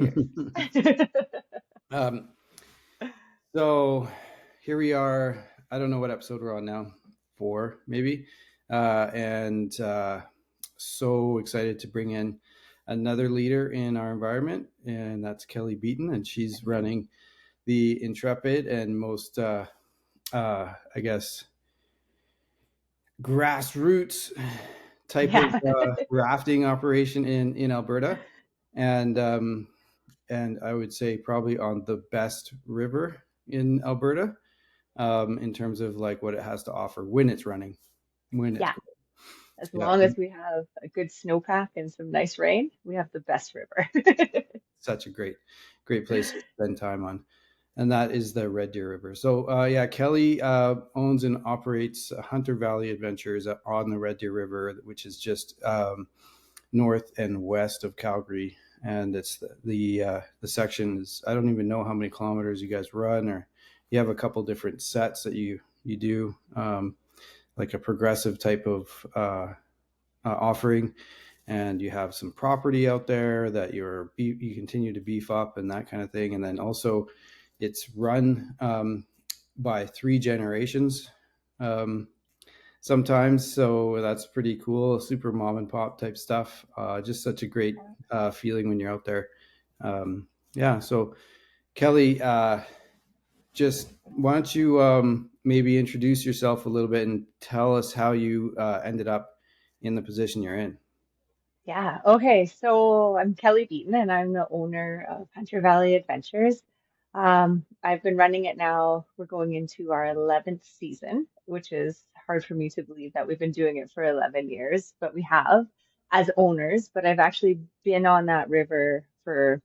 years. Um, so here we are. I don't know what episode we're on now, 4 maybe, and so excited to bring in another leader in our environment, and that's Kelly Beaton, and she's running the intrepid and most, I guess, grassroots type of Yeah. rafting operation in Alberta, and I would say probably on the best river in Alberta, in terms of like what it has to offer when it's running, when it's Yeah. cold. As Yeah, long as we have a good snowpack and some nice rain, we have the best river. such a great place to spend time on. And that is the Red Deer River. So, yeah, Kelly owns and operates Hunter Valley Adventures on the Red Deer River, which is just north and west of Calgary. And it's the section is, I don't even know how many kilometers you guys run, or you have a couple different sets that you do, like a progressive type of offering, and you have some property out there that you continue to beef up and that kind of thing, and then also it's run by 3 generations, um, sometimes, so that's pretty cool. Super mom and pop type stuff. Just such a great feeling when you're out there. Yeah, so Kelly, just why don't you maybe introduce yourself a little bit and tell us how you ended up in the position you're in. Yeah. Okay. So I'm Kelly Beaton and I'm the owner of Hunter Valley Adventures. I've been running it now. We're going into our 11th season, which is hard for me to believe that we've been doing it for 11 years, but we have as owners. But I've actually been on that river for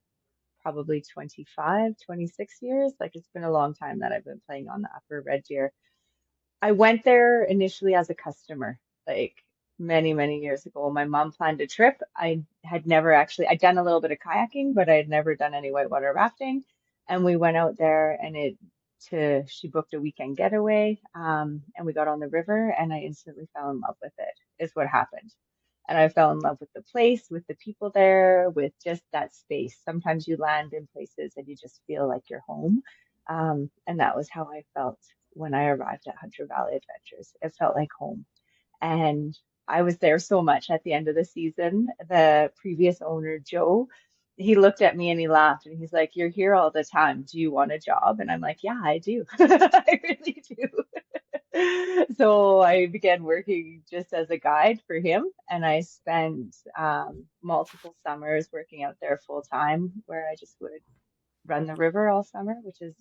probably 25, 26 years. Like it's been a long time that I've been playing on the Upper Red Deer. I went there initially as a customer, like many, many years ago. My mom planned a trip. I had never actually, I'd done a little bit of kayaking, but I had never done any whitewater rafting. And we went out there and she booked a weekend getaway. And we got on the river and I instantly fell in love with it, is what happened. And I fell in love with the place, with the people there, with just that space. Sometimes you land in places and you just feel like you're home. And that was how I felt when I arrived at Hunter Valley Adventures. It felt like home. And I was there so much at the end of the season. The previous owner, Joe, he looked at me and he laughed and he's like, "You're here all the time. Do you want a job?" And I'm like, "Yeah, I do. I really do." So I began working just as a guide for him, and I spent multiple summers working out there full time, where I just would run the river all summer, which is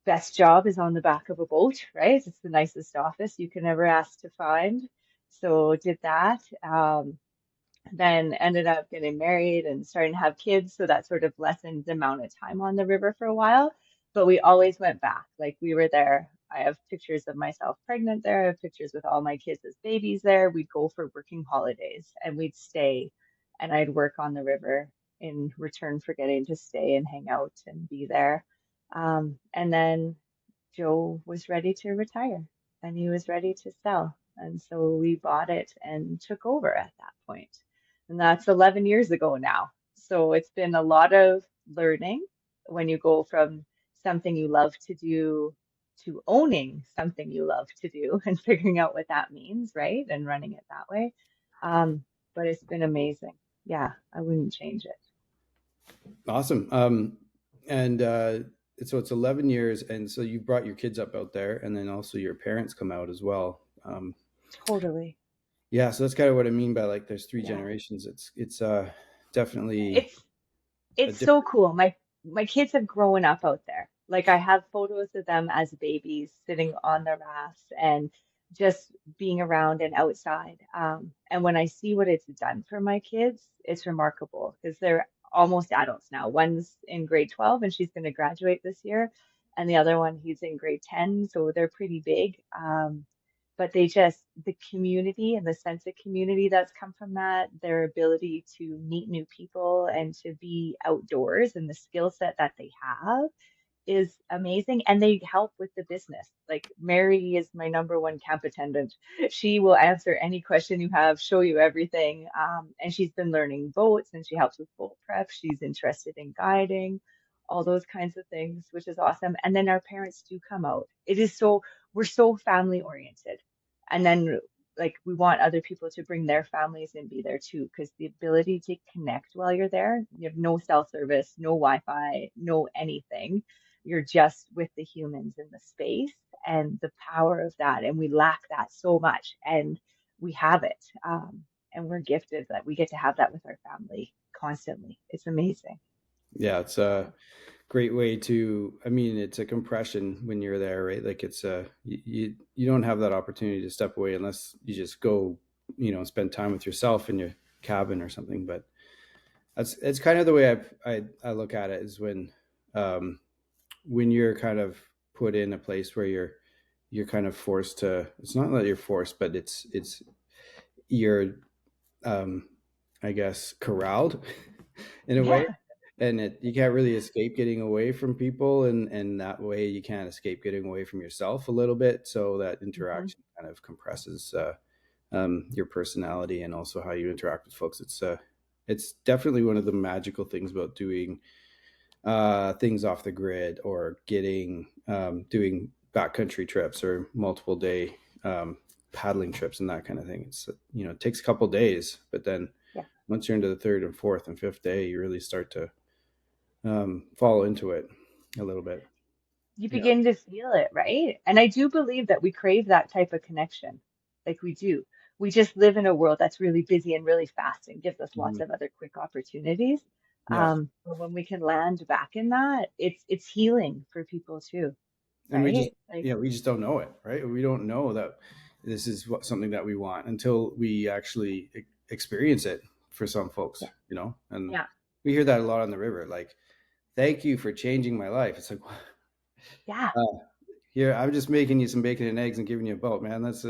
best job is on the back of a boat, right? It's the nicest office you can ever ask to find. So did that. Then ended up getting married and starting to have kids. So that sort of lessened the amount of time on the river for a while. But we always went back. Like we were there. I have pictures of myself pregnant there. I have pictures with all my kids as babies there. We'd go for working holidays and we'd stay and I'd work on the river in return for getting to stay and hang out and be there. And then Joe was ready to retire and he was ready to sell. And so we bought it and took over at that point. And that's 11 years ago now. So it's been a lot of learning when you go from something you love to do to owning something you love to do and figuring out what that means, right? And running it that way. But it's been amazing. Yeah, I wouldn't change it. Awesome. And so it's 11 years, and so you brought your kids up out there, and then also your parents come out as well. Totally. Yeah, so that's kind of what I mean by like there's three Yeah. generations. It's definitely It's a It's so different. cool. My kids have grown up out there. Like I have photos of them as babies sitting on the rafts and just being around and outside. And when I see what it's done for my kids, it's remarkable because they're almost adults now. One's in grade 12 and she's going to graduate this year, and the other one he's in grade 10, so they're pretty big. But the community and the sense of community that's come from that, their ability to meet new people and to be outdoors and the skill set that they have is amazing, and they help with the business. Like Mary is my number one camp attendant. She will answer any question you have, show you everything. And she's been learning boats and she helps with boat prep. She's interested in guiding, all those kinds of things, which is awesome. And then our parents do come out. We're so family oriented. And then like we want other people to bring their families and be there too, because the ability to connect while you're there, you have no cell service, no Wi-Fi, no anything. You're just with the humans in the space and the power of that. And we lack that so much, and we have it. And we're gifted that we get to have that with our family constantly. It's amazing. Yeah, it's a great way to. I mean, it's a compression when you're there, right? Like it's a you don't have that opportunity to step away unless you just go, spend time with yourself in your cabin or something. But that's it's kind of the way I look at it is when you're kind of put in a place where you're kind of forced to. It's not that you're forced, but it's you're I guess corralled in a way, Yeah. and you can't really escape getting away from people, and that way you can't escape getting away from yourself a little bit, so that Hmm. interaction kind of compresses your personality and also how you interact with folks. It's definitely one of the magical things about doing things off the grid or getting doing backcountry trips or multiple day paddling trips and that kind of thing. It's it takes a couple days, but then Yeah. once you're into the third and fourth and fifth day, you really start to fall into it a little bit. You Yeah. begin to feel it, right? And I do believe that we crave that type of connection. Like we do. We just live in a world that's really busy and really fast and gives us lots Mhm. of other quick opportunities. Yeah. But when we can land back in that, it's healing for people too, And right? Like, we just don't know it, right? We don't know that this is something that we want until we actually experience it for some folks, yeah, and yeah, we hear that a lot on the river. Like, thank you for changing my life. It's like, yeah. uh, here, I'm just making you some bacon and eggs and giving you a boat, man. That's,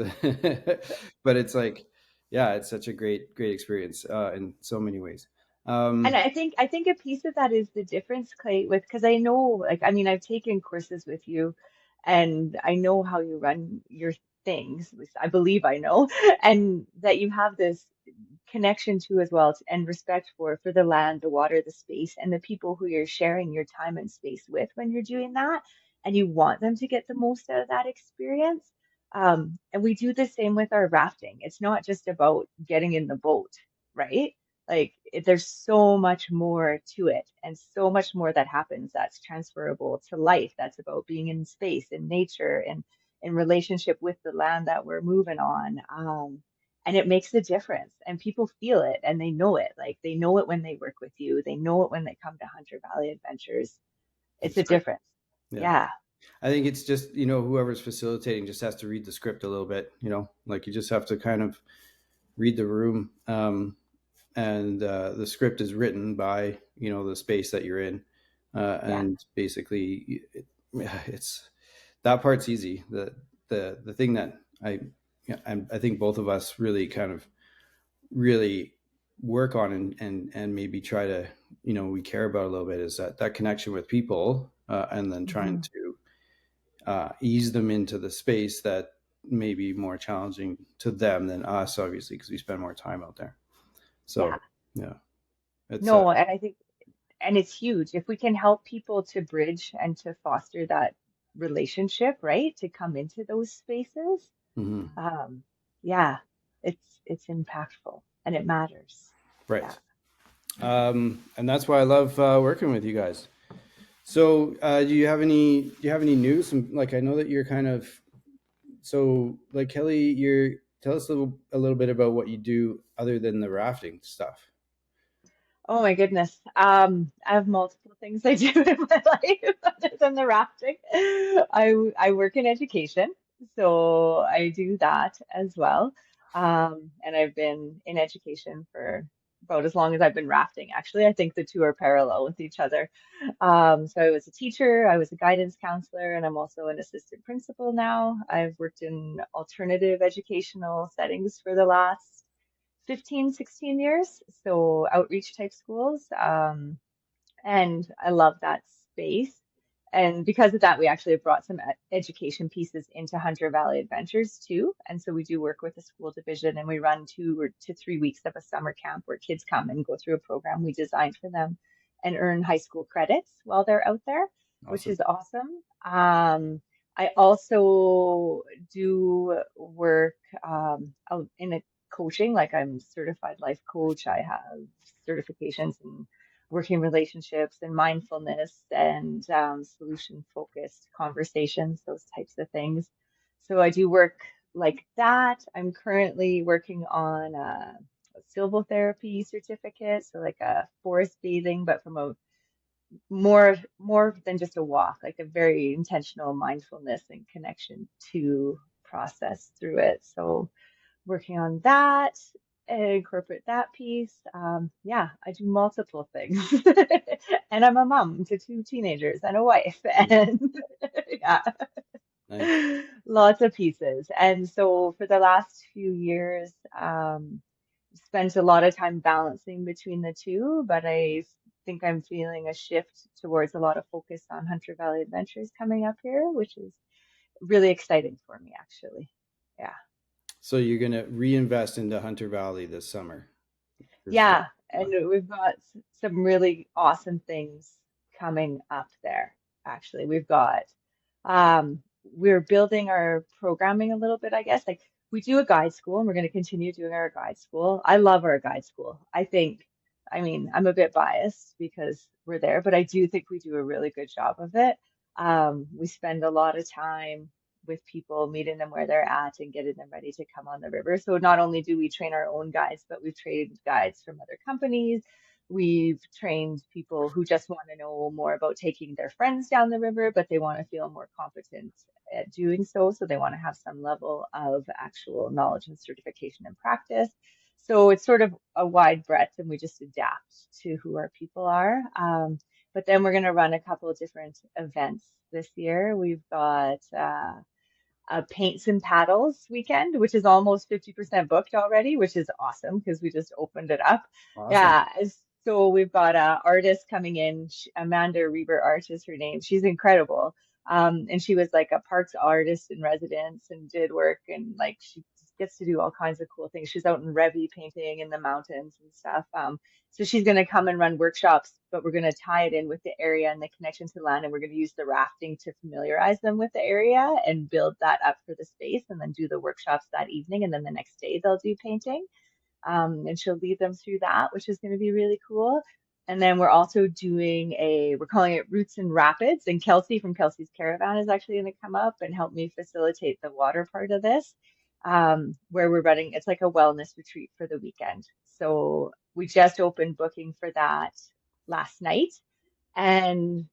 but it's like, yeah, it's such a great experience in so many ways. And Um, I think a piece of that is the difference, Clay, with because I know, like, I mean, I've taken courses with you, and I know how you run your things. At least I believe I know, and that you have this connection to as well, and respect for the land, the water, the space, and the people who you're sharing your time and space with when you're doing that, and you want them to get the most out of that experience. And we do the same with our rafting. It's not just about getting in the boat, right? Like there's so much more to it, and so much more that happens that's transferable to life. That's about being in space, in nature, and in relationship with the land that we're moving on. And it makes a difference, and people feel it and they know it. Like they know it when they work with you, they know it when they come to Hunter Valley Adventures. It's that's a great. difference. Yeah. Yeah, I think it's just, whoever's facilitating just has to read the script a little bit, like you just have to kind of read the room. And the script is written by, the space that you're in. yeah, And basically it's that part's easy. The thing that yeah, I think both of us really kind of really work on and maybe try to, we care about a little bit is that connection with people, and then trying hmm, to ease them into the space that may be more challenging to them than us, obviously, because we spend more time out there. yeah. So, yeah, it's No, and I think, and it's huge if we can help people to bridge and to foster that relationship, right? To come into those spaces. mhm, Um, yeah, it's impactful and it matters. Yeah. right. And that's why I love working with you guys. So, do you have any news? Like, I know that you're kind of so like Kelly. You're tell us a little bit about what you do other than the rafting stuff. Oh my goodness. I have multiple things I do in my life other than the rafting. I work in education, so I do that as well. And I've been in education for about as long as I've been rafting. Actually, I think the two are parallel with each other. So I was a teacher, I was a guidance counselor, and I'm also an assistant principal now. I've worked in alternative educational settings for the last 15, 16 years, so outreach type schools. And I love that space. And because of that, we actually have brought some education pieces into Hunter Valley Adventures too. And so we do work with the school division and we run 2 to 3 weeks of a summer camp where kids come and go through a program we designed for them and earn high school credits while they're out there, which Awesome. is awesome. I also do work out in a coaching, like I'm certified life coach. I have certifications in working relationships and mindfulness and solution focused conversations, those types of things. So I do work like that. I'm currently working on a silvotherapy certificate, so like a forest bathing, but from a more than just a walk, like a very intentional mindfulness and connection to process through it. So working on that and incorporate that piece. Yeah, I do multiple things. And I'm a mom to two teenagers and a wife. And yeah, Nice. lots of pieces. And so for the last few years, spent a lot of time balancing between the two, but I think I'm feeling a shift towards a lot of focus on Hunter Valley Adventures coming up here, which is really exciting for me, actually. Yeah. So you're going to reinvest into Hunter Valley this summer. Is that Yeah, and we've got some really awesome things coming up there. Actually, we're building our programming a little bit, I guess. Like we do a guide school and we're going to continue doing our guide school. I love our guide school. I mean, I'm a bit biased because we're there, but I do think we do a really good job of it. We spend a lot of time with people, meeting them where they're at and getting them ready to come on the river. So not only do we train our own guides, but we've trained guides from other companies. We've trained people who just want to know more about taking their friends down the river, but they want to feel more competent at doing so. So they want to have some level of actual knowledge and certification and practice. So it's sort of a wide breadth, and we just adapt to who our people are. But then we're going to run a couple of different events this year. We've got Paints and Paddles weekend, which is almost 50% booked already, which is awesome because we just opened it up. awesome? Yeah, so we've got a artist coming in, Amanda Reber Art is her name. She's incredible. And she was like a parks artist in residence and did work and like she gets to do all kinds of cool things. She's out in Revy painting in the mountains and stuff. So she's going to come and run workshops, but we're going to tie it in with the area and the connection to land. And we're going to use the rafting to familiarize them with the area and build that up for the space and then do the workshops that evening. And then the next day they'll do painting. And she'll lead them through that, which is going to be really cool. And then we're also we're calling it Roots and Rapids. And Kelsey from Kelsey's Caravan is actually going to come up and help me facilitate the water part of this, where it's like a wellness retreat for the weekend. So we just opened booking for that last night. And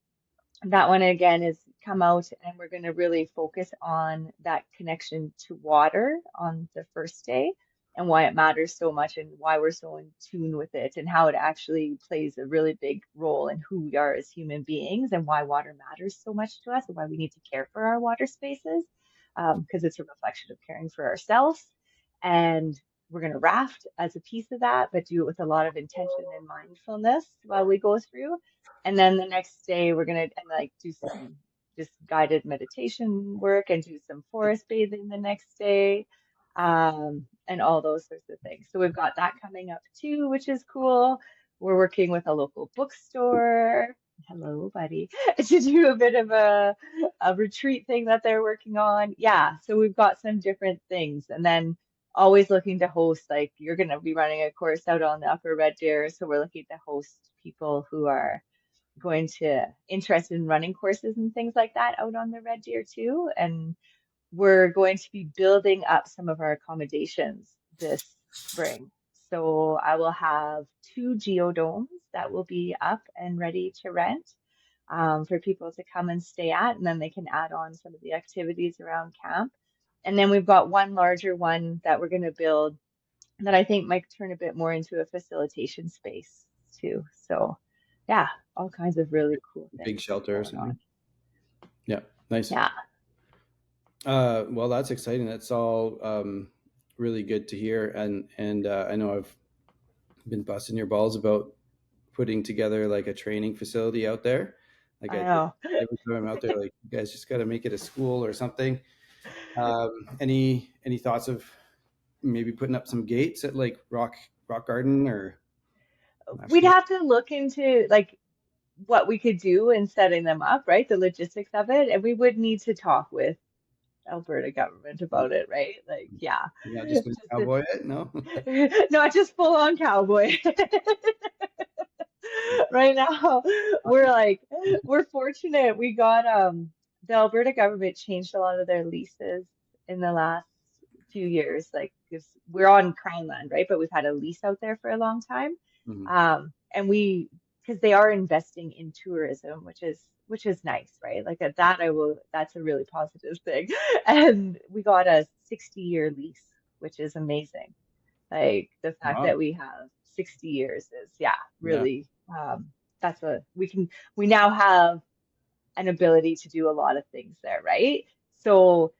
that one again is come out and we're going to really focus on that connection to water on the first day and why it matters so much and why we're so in tune with it and how it actually plays a really big role in who we are as human beings and why water matters so much to us and why we need to care for our water spaces, because it's a reflection of caring for ourselves. And we're going to raft as a piece of that, but do it with a lot of intention and mindfulness while we go through. And then the next day we're gonna like do some just guided meditation work and do some forest bathing the next day, and all those sorts of things. So we've got that coming up too, which is cool. We're working with a local bookstore. Hello, buddy. To do a bit of a retreat thing that they're working on. Yeah, so we've got some different things. And then always looking to host, like you're going to be running a course out on the Upper Red Deer. So we're looking to host people who are going to interested in running courses and things like that out on the Red Deer too. And we're going to be building up some of our accommodations this spring. So I will have two geodomes that will be up and ready to rent, for people to come and stay at, and then they can add on some of the activities around camp. And then we've got one larger one that we're going to build that I think might turn a bit more into a facilitation space too. So, yeah, all kinds of really cool Big things shelter or going something. on. Yeah, nice. Yeah. Well, that's exciting. That's all really good to hear. And I know I've been busting your balls about putting together like a training facility out there. Like I I know. every time I'm out there, like you guys just got to make it a school or something. Any thoughts of maybe putting up some gates at like Rock Garden or We'd National? have to look into like what we could do in setting them up, right? The logistics of it, and we would need to talk with Alberta government about it, right? Like, yeah, You're not just going to just cowboy it, no? not just full on cowboy. Right now, we're like, we're fortunate. We got the Alberta government changed a lot of their leases in the last few years, like because we're on Crown land, right? But we've had a lease out there for a long time. Mhm. And we because they are investing in tourism, which is nice, right? Like at that that's a really positive thing. And we got a 60-year lease, which is amazing. Like the fact Wow. that we have 60 years is, yeah, Yeah. really, that's we now have an ability to do a lot of things there, right? So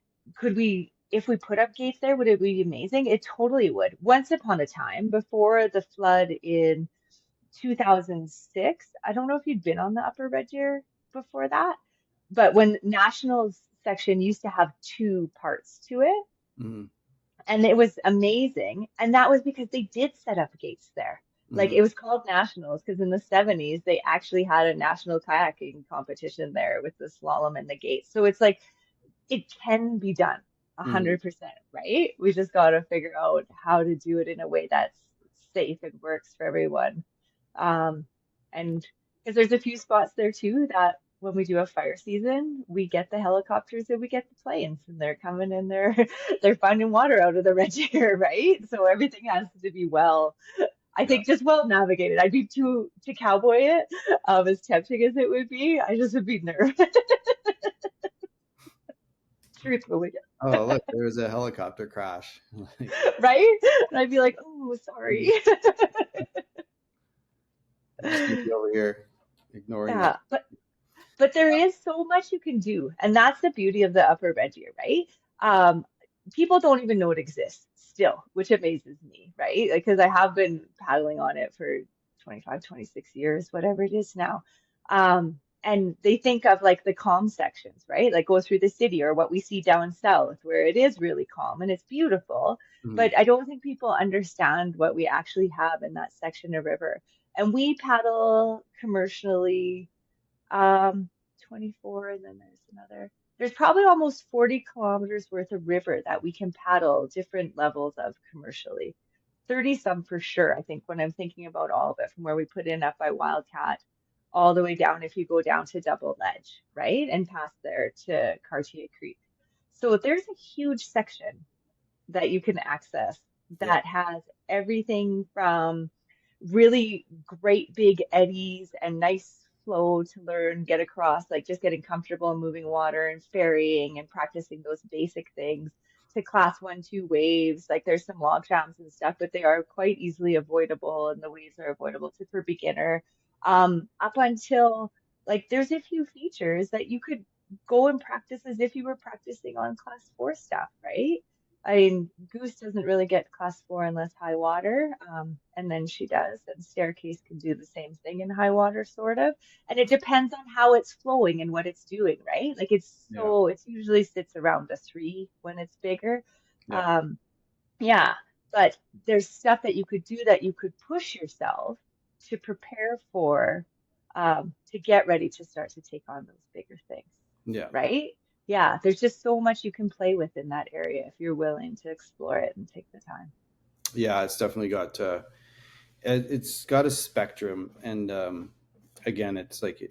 if we put up gates there, would it be amazing? It totally would. Once upon a time, before the flood in 2006, I don't know if you'd been on the Upper Red Deer before that, but when Nationals section used to have two parts to it, Hmm. and it was amazing. And that was because they did set up gates there. Like Hmm. it was called nationals because in the 70s they actually had a national kayaking competition there with the slalom and the gates. So it's like it can be done Hmm. 100%, right? We just got to figure out how to do it in a way that's safe and works for everyone. Um, and because there's a few spots there too that when we do a fire season, we get the helicopters and we get the planes, and they're coming and they're finding water out of the Red Deer, right? So everything has to be I Yeah. think just well navigated. I'd be too to cowboy it, as tempting as it would be. I just would be nervous, truthfully, Oh, look, there was a helicopter crash. Like, right? And I'd be like, oh, sorry. I'm just gonna be over here ignoring that. Yeah, but there is so much you can do, and that's the beauty of the Upper Red Deer, right? Um, People don't even know it exists still, which amazes me, right? Because I have been paddling on it for 25, 26 years, whatever it is now. And they think of like the calm sections, right? Like go through the city or what we see down south, where it is really calm and it's beautiful. Mhm. But I don't think people understand what we actually have in that section of river. And we paddle commercially 24, and then there's probably almost 40 kilometers worth of river that we can paddle different levels of commercially. 30 some for sure, I think, when I'm thinking about all of it, from where we put in up by Wildcat all the way down if you go down to Double Ledge, right? And past there to Cartier Creek. So there's a huge section that you can access Yeah. that has everything from really great big eddies and nice flow to learn, get across, like just getting comfortable in moving water and ferrying and practicing those basic things to class 1, 2 waves. Like there's some log jams and stuff, but they are quite easily avoidable and the waves are avoidable to for beginner. Up until like there's a few features that you could go and practice as if you were practicing on class 4 stuff, right? I mean, Goose doesn't really get class 4 unless high water, and then she does. And Staircase can do the same thing in high water, sort of. And it depends on how it's flowing and what it's doing, right? Like Yeah. it usually sits around a 3 when it's bigger. Yeah. Um, yeah, but there's stuff that you could do that you could push yourself to prepare for, to get ready to start to take on those bigger things, Yeah. right? Yeah, there's just so much you can play with in that area if you're willing to explore it and take the time. Yeah. It's definitely got it's got a spectrum, and again, it's like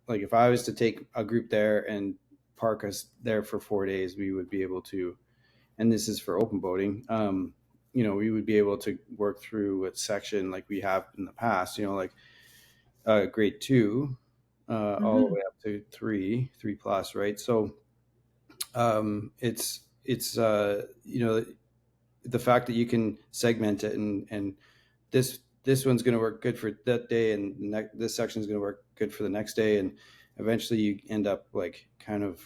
if I was to take a group there and park us there for 4 days, we would be able to, and this is for open boating. We would be able to work through a section like we have in the past. Like grade two, all the Hmm. way up to three plus, right? So it's the fact that you can segment it, and this one's going to work good for that day, and this section is going to work good for the next day, and eventually you end up like kind of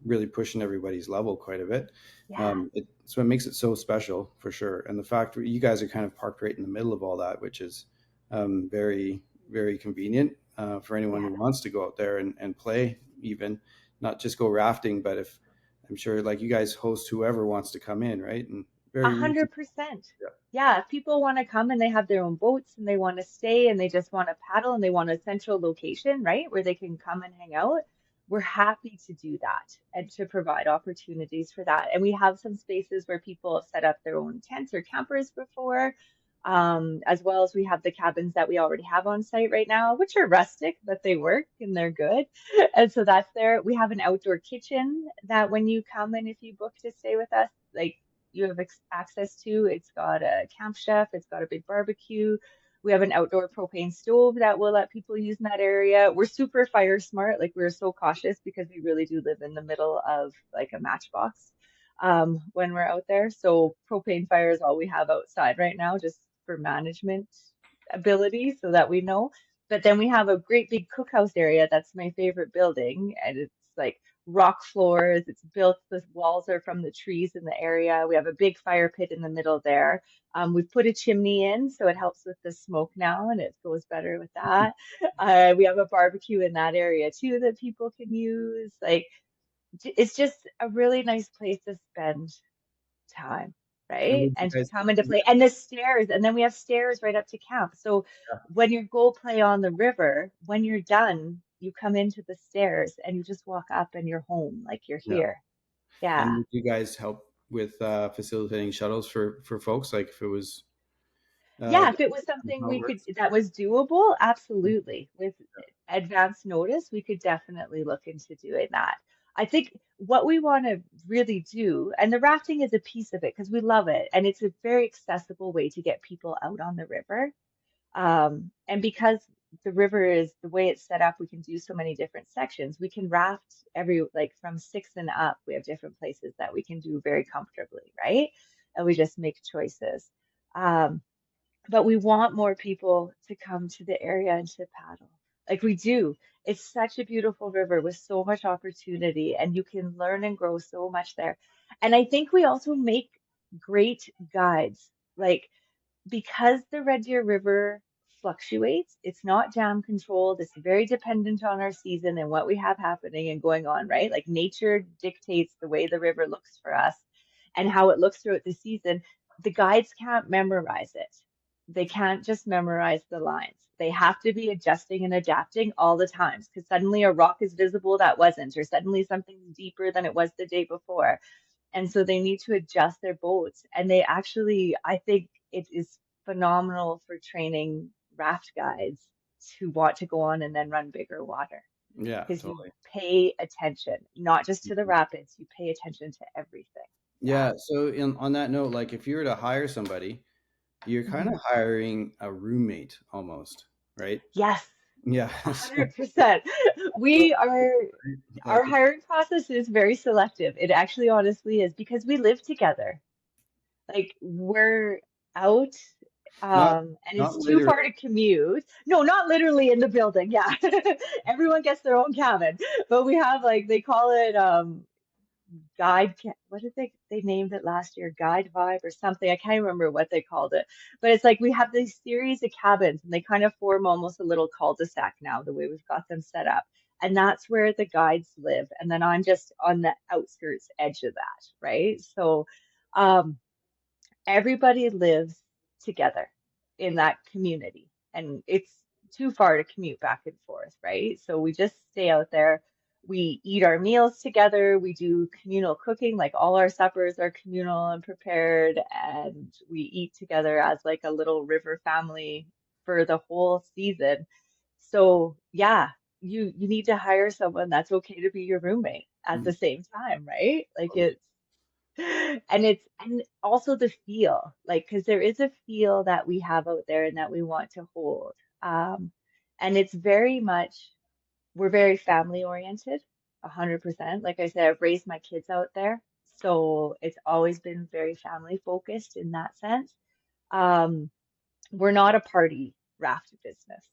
really pushing everybody's level quite a bit. Yeah. So it makes it so special for sure, and the fact that you guys are kind of parked right in the middle of all that, which is very very convenient. for anyone Yeah. who wants to go out there and play, even not just go rafting, but if I'm sure like you guys host whoever wants to come in, right? And A very reasonable. 100%. Yeah. Yeah, if people want to come and they have their own boats and they want to stay and they just want to paddle and they want a central location, right, where they can come and hang out, we're happy to do that and to provide opportunities for that. And we have some spaces where people have set up their own tents or campers before, as well as we have the cabins that we already have on site right now, which are rustic, but they work and they're good. And so that's there. We have an outdoor kitchen that when you come and if you book to stay with us, like you have access to. It's got a camp chef, it's got a big barbecue. We have an outdoor propane stove that we'll let people use in that area. We're super fire smart, like we're so cautious because we really do live in the middle of like a matchbox when we're out there. So propane fire is all we have outside right now, just for management ability so that we know. But then we have a great big cookhouse area. That's my favorite building. And it's like rock floors. It's built, the walls are from the trees in the area. We have a big fire pit in the middle there. We've put a chimney in, so it helps with the smoke now, and it goes better with that. We have a barbecue in that area too that people can use. Like, it's just a really nice place to spend time, And right? would you And to guys, come and to play. And the stairs, and then we have stairs right up to camp. So when you go play on the river, when you're done, you come into the stairs and you just walk up and you're home, like you're yeah. here. Yeah. And would you guys help with facilitating shuttles for folks? Like if it was uh, Yeah, if it was something how it we could works? that was doable, absolutely. With advance notice, we could definitely look into doing that. I think what we want to really do, and the rafting is a piece of it because we love it, and it's a very accessible way to get people out on the river. And because the river is the way it's set up, we can do so many different sections. We can raft like from six and up. We have different places that we can do very comfortably, right? And we just make choices. Um, but we want more people to come to the area and to paddle. Like we do. It's such a beautiful river with so much opportunity, and you can learn and grow so much there. And I think we also make great guides. Like because the Red Deer River fluctuates, it's not jam controlled. It's very dependent on our season and what we have happening and going on, right? Like nature dictates the way the river looks for us and how it looks throughout the season. The guides can't memorize it. They can't just memorize the lines. They have to be adjusting and adapting all the times because suddenly a rock is visible that wasn't, or suddenly something's deeper than it was the day before. And so they need to adjust their boats. And they actually, I think it is phenomenal for training raft guides to want to go on and then run bigger water Yeah, because you totally. pay attention, not just to the rapids, you pay attention to everything. Yeah. Yeah. So on that note, like if you were to hire somebody, you're kind of Mhm. hiring a roommate almost, right? Yes, Yeah. So 100%. We are, our like hiring process is very selective. It actually honestly is because we live together. Like we're out, not and not it's too far literally. to commute. No, not literally in the building. Yeah. Everyone gets their own cabin, but we have like they call it what did they named it last year? Guide vibe or something. I can't remember what they called it. But it's like we have these series of cabins and they kind of form almost a little cul-de-sac now, the way we've got them set up. And that's where the guides live. And then I'm just on the outskirts edge of that, right? So um everybody lives together in that community and it's too far to commute back and forth, right? So we just stay out there. We eat our meals together. We do communal cooking, like all our suppers are communal and prepared, and we eat together as like a little river family for the whole season. So yeah, you need to hire someone that's okay to be your roommate at the same time, right? Like it's and also the feel, like, because there is a feel that we have out there and that we want to hold. Um, and it's very much, we're very family oriented, 100%. Like I said, I've raised my kids out there, so it's always been very family focused in that sense. Um, we're not a party raft business,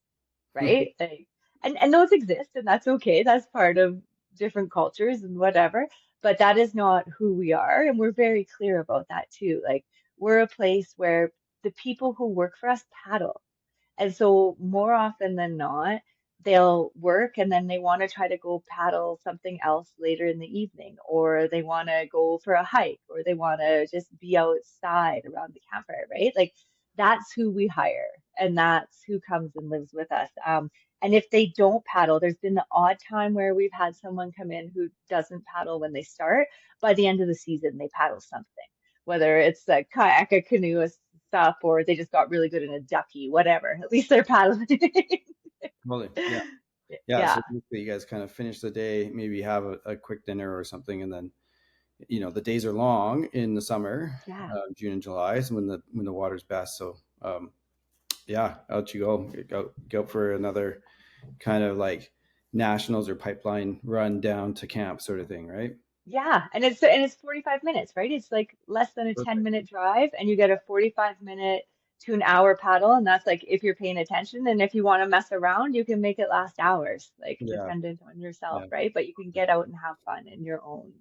right? Like, and those exist, and that's okay. That's part of different cultures and whatever. But that is not who we are, and we're very clear about that too. Like we're a place where the people who work for us paddle, and so more often than not, they'll work and then they want to try to go paddle something else later in the evening, or they want to go for a hike, or they want to just be outside around the campfire, right? Like that's who we hire and that's who comes and lives with us. And if they don't paddle, there's been the odd time where we've had someone come in who doesn't paddle when they start. By the end of the season, they paddle something, whether it's a kayak, a canoe, a stuff, or they just got really good in a ducky, whatever. At least they're paddling. Totally. Yeah. Yeah. So Yeah, basically you guys kind of finish the day, maybe have a quick dinner or something, and then the days are long in the summer, yeah, June and July is when the water's best. So yeah, out you go for another kind of like nationals or pipeline run down to camp sort of thing, right? yeah. And it's 45 minutes, right? It's like less than a Perfect. 10-minute drive, and you get a 45-minute to an hour paddle, and that's like if you're paying attention. And if you want to mess around, you can make it last hours, like Yeah. dependent on yourself, Yeah. right? But you can get out and have fun in your own.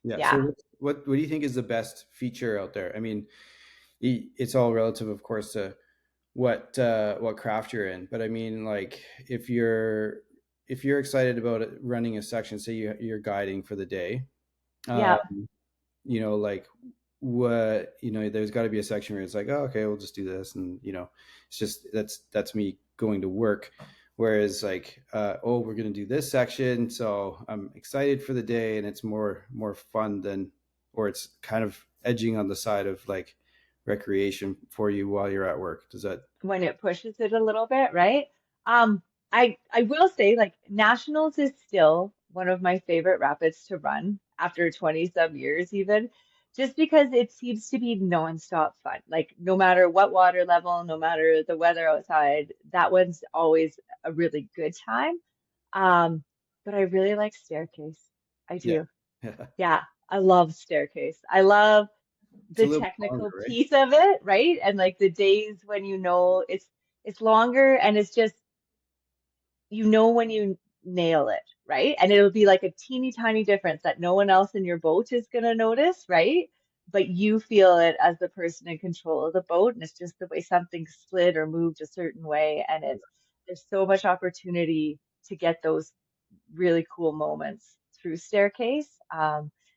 And Yeah. So yeah, what do you think is the best feature out there? I mean, it's all relative, of course, to what craft you're in. But I mean, like if you're excited about it, running a section, say you're guiding for the day, uh, yeah. like what there's got to be a section where it's like, oh, okay, we'll just do this, and it's just that's me going to work. Whereas like, oh, we're going to do this section, so I'm excited for the day, and it's more fun than, or it's kind of edging on the side of like recreation for you while you're at work. Does that? When it pushes it a little bit, right? Um, I will say like Nationals is still one of my favorite rapids to run after 20 some years even, just because it seems to be nonstop fun. Like no matter what water level, no matter the weather outside, that one's always a really good time. Um, but I really like Staircase. I Yeah. do. Yeah. Yeah, I love Staircase. I love It's a the little longer, technical right? piece of it, right? And like the days when you know it's longer and it's just you know when you nail it, right? And it'll be like a teeny tiny difference that no one else in your boat is gonna notice, right? But you feel it as the person in control of the boat, and it's just the way something slid or moved a certain way, and it's there's so much opportunity to get those really cool moments through Staircase.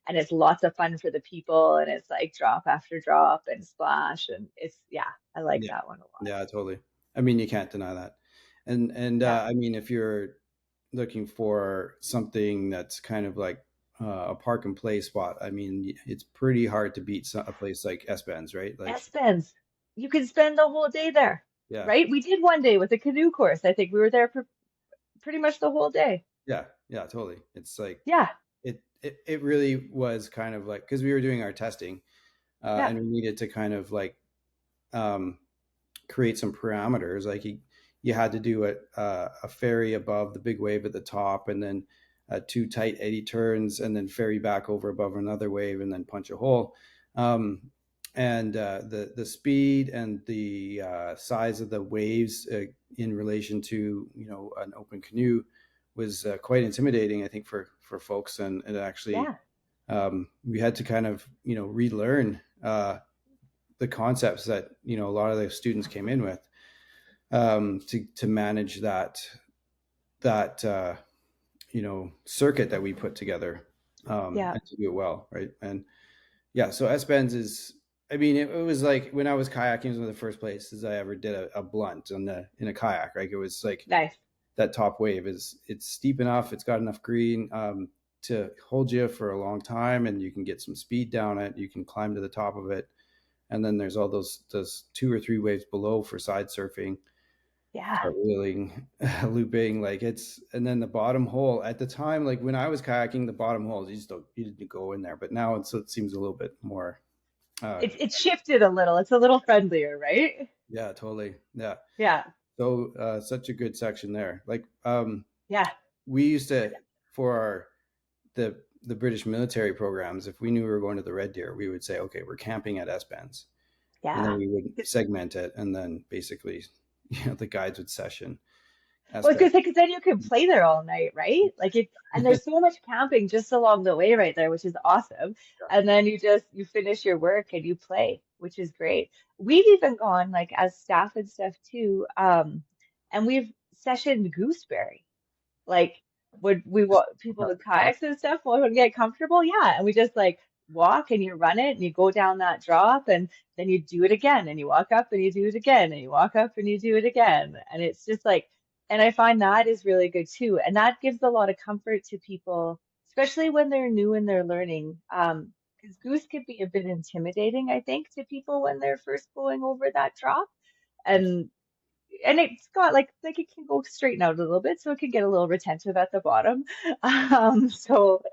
And it's lots of fun for the people, and it's like drop after drop and splash, and it's yeah, I like Yeah. that one a lot. Yeah, totally. I mean, you can't deny that. And Yeah. I mean, if you're looking for something that's kind of like a park and play spot, I mean, it's pretty hard to beat a place like S Ben's, right? Like, Espens, you can spend the whole day there, yeah, right? We did one day with a canoe course. I think we were there for pretty much the whole day. yeah, yeah, totally. It's like Yeah, it really was kind of like, because we were doing our testing, yeah, and we needed to kind of like um, create some parameters. Like you had to do a ferry above the big wave at the top, and then two tight eddy turns, and then ferry back over above another wave, and then punch a hole. And the speed and the size of the waves in relation to an open canoe was quite intimidating, I think, for folks, and actually yeah. we had to kind of relearn the concepts that a lot of the students came in with, to manage that circuit that we put together, Yeah. and to do it well, right? And yeah, so S Ben's is. I mean, it was like when I was kayaking, it was one of the first places I ever did a blunt in a kayak. Like, it was like Nice. that top wave it's steep enough, it's got enough green, to hold you for a long time, and you can get some speed down it. You can climb to the top of it, and then there's all those two or three waves below for side surfing, Yeah. start wheeling, looping, like it's. And then the bottom hole at the time, like when I was kayaking, the bottom holes you didn't go in there, but now it seems a little bit more. It's shifted a little. It's a little friendlier, right? Yeah, totally. Yeah. Yeah. So such a good section there. Like, Yeah. we used to, for the British military programs, if we knew we were going to the Red Deer, we would say, okay, we're camping at S Ben's, and then Yeah. we would segment it, and then basically, the guides would session S Well, I was Ben's. gonna say, because then you can play there all night, right? Like it, and there's so much camping just along the way right there, which is awesome. And then you finish your work and you play, which is great. We've even gone like as staff and stuff too, and we've sessioned Gooseberry. Like, would people with kayaks and stuff would get comfortable? Yeah. And we just like walk and you run it and you go down that drop and then you do it again and you walk up and you do it again and you walk up and you do it again. And it's just like, and I find that is really good too. And that gives a lot of comfort to people, especially when they're new and they're learning. Because goose can be a bit intimidating, I think, to people when they're first going over that drop. And it's got like it can go straighten out a little bit, so it can get a little retentive at the bottom. So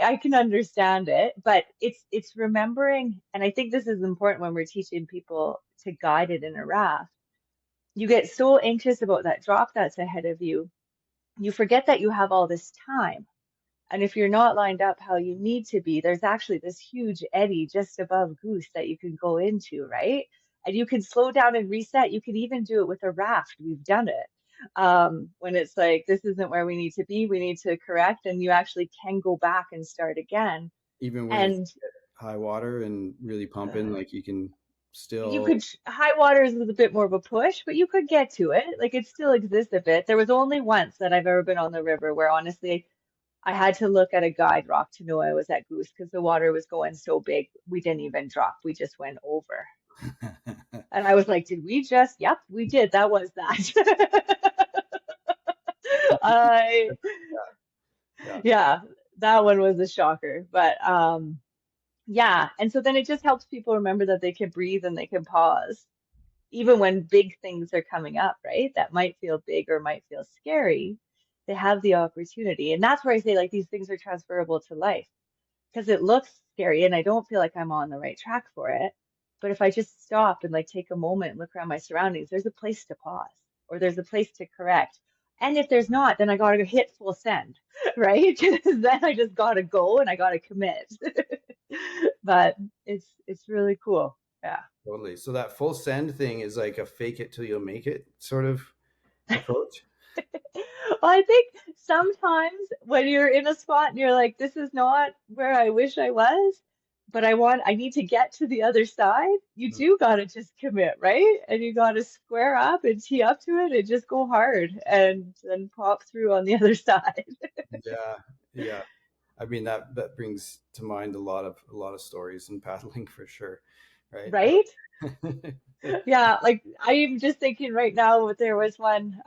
I can understand it, but it's remembering, and I think this is important when we're teaching people to guide it in a raft. You get so anxious about that drop that's ahead of you, you forget that you have all this time. And if you're not lined up how you need to be, there's actually this huge eddy just above Goose that you can go into, right? And you can slow down and reset. You can even do it with a raft. We've done it. When it's like, this isn't where we need to be, we need to correct, and you actually can go back and start again. Even when it's And high water and really pumping, like you can you still. could, high waters is a bit more of a push, but you could get to it. Like it still exists a bit. There was only once that I've ever been on the river where honestly, I had to look at a guide rock to know I was at Goose because the water was going so big. We didn't even drop. We just went over. And I was like, did we just? Yep, we did. That was that. I, Yeah, yeah, that one was a shocker. But yeah. And so then it just helps people remember that they can breathe and they can pause, even when big things are coming up, right? That might feel big or might feel scary. They have the opportunity. And that's where I say, like, these things are transferable to life because it looks scary and I don't feel like I'm on the right track for it. But if I just stop and like take a moment and look around my surroundings, there's a place to pause or there's a place to correct. And if there's not, then I gotta hit full send, right? 'Cause then I just gotta go and I gotta commit. But it's really cool. Yeah. totally. So that full send thing is like a fake it till you'll make it sort of approach. Well, I think sometimes when you're in a spot and you're like, this is not where I wish I was, but I need to get to the other side, you Mm. do gotta just commit, right? And you gotta square up and tee up to it and just go hard and then pop through on the other side. Yeah, yeah. I mean that brings to mind a lot of stories in paddling for sure, right? Right? Yeah. Yeah, like I'm just thinking right now, there was one,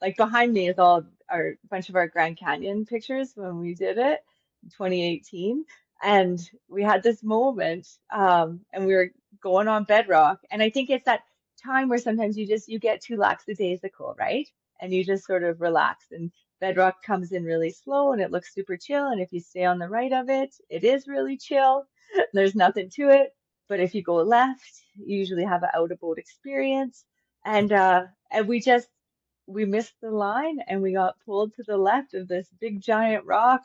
like behind me is all our bunch of our Grand Canyon pictures when we did it in 2018. And we had this moment, and we were going on bedrock. And I think it's that time where sometimes you get too lackadaisical, right? And you just sort of relax. And bedrock comes in really slow and it looks super chill. And if you stay on the right of it, it is really chill. There's nothing to it. But if you go left, you usually have an out of boat experience. And we missed the line and we got pulled to the left of this big giant rock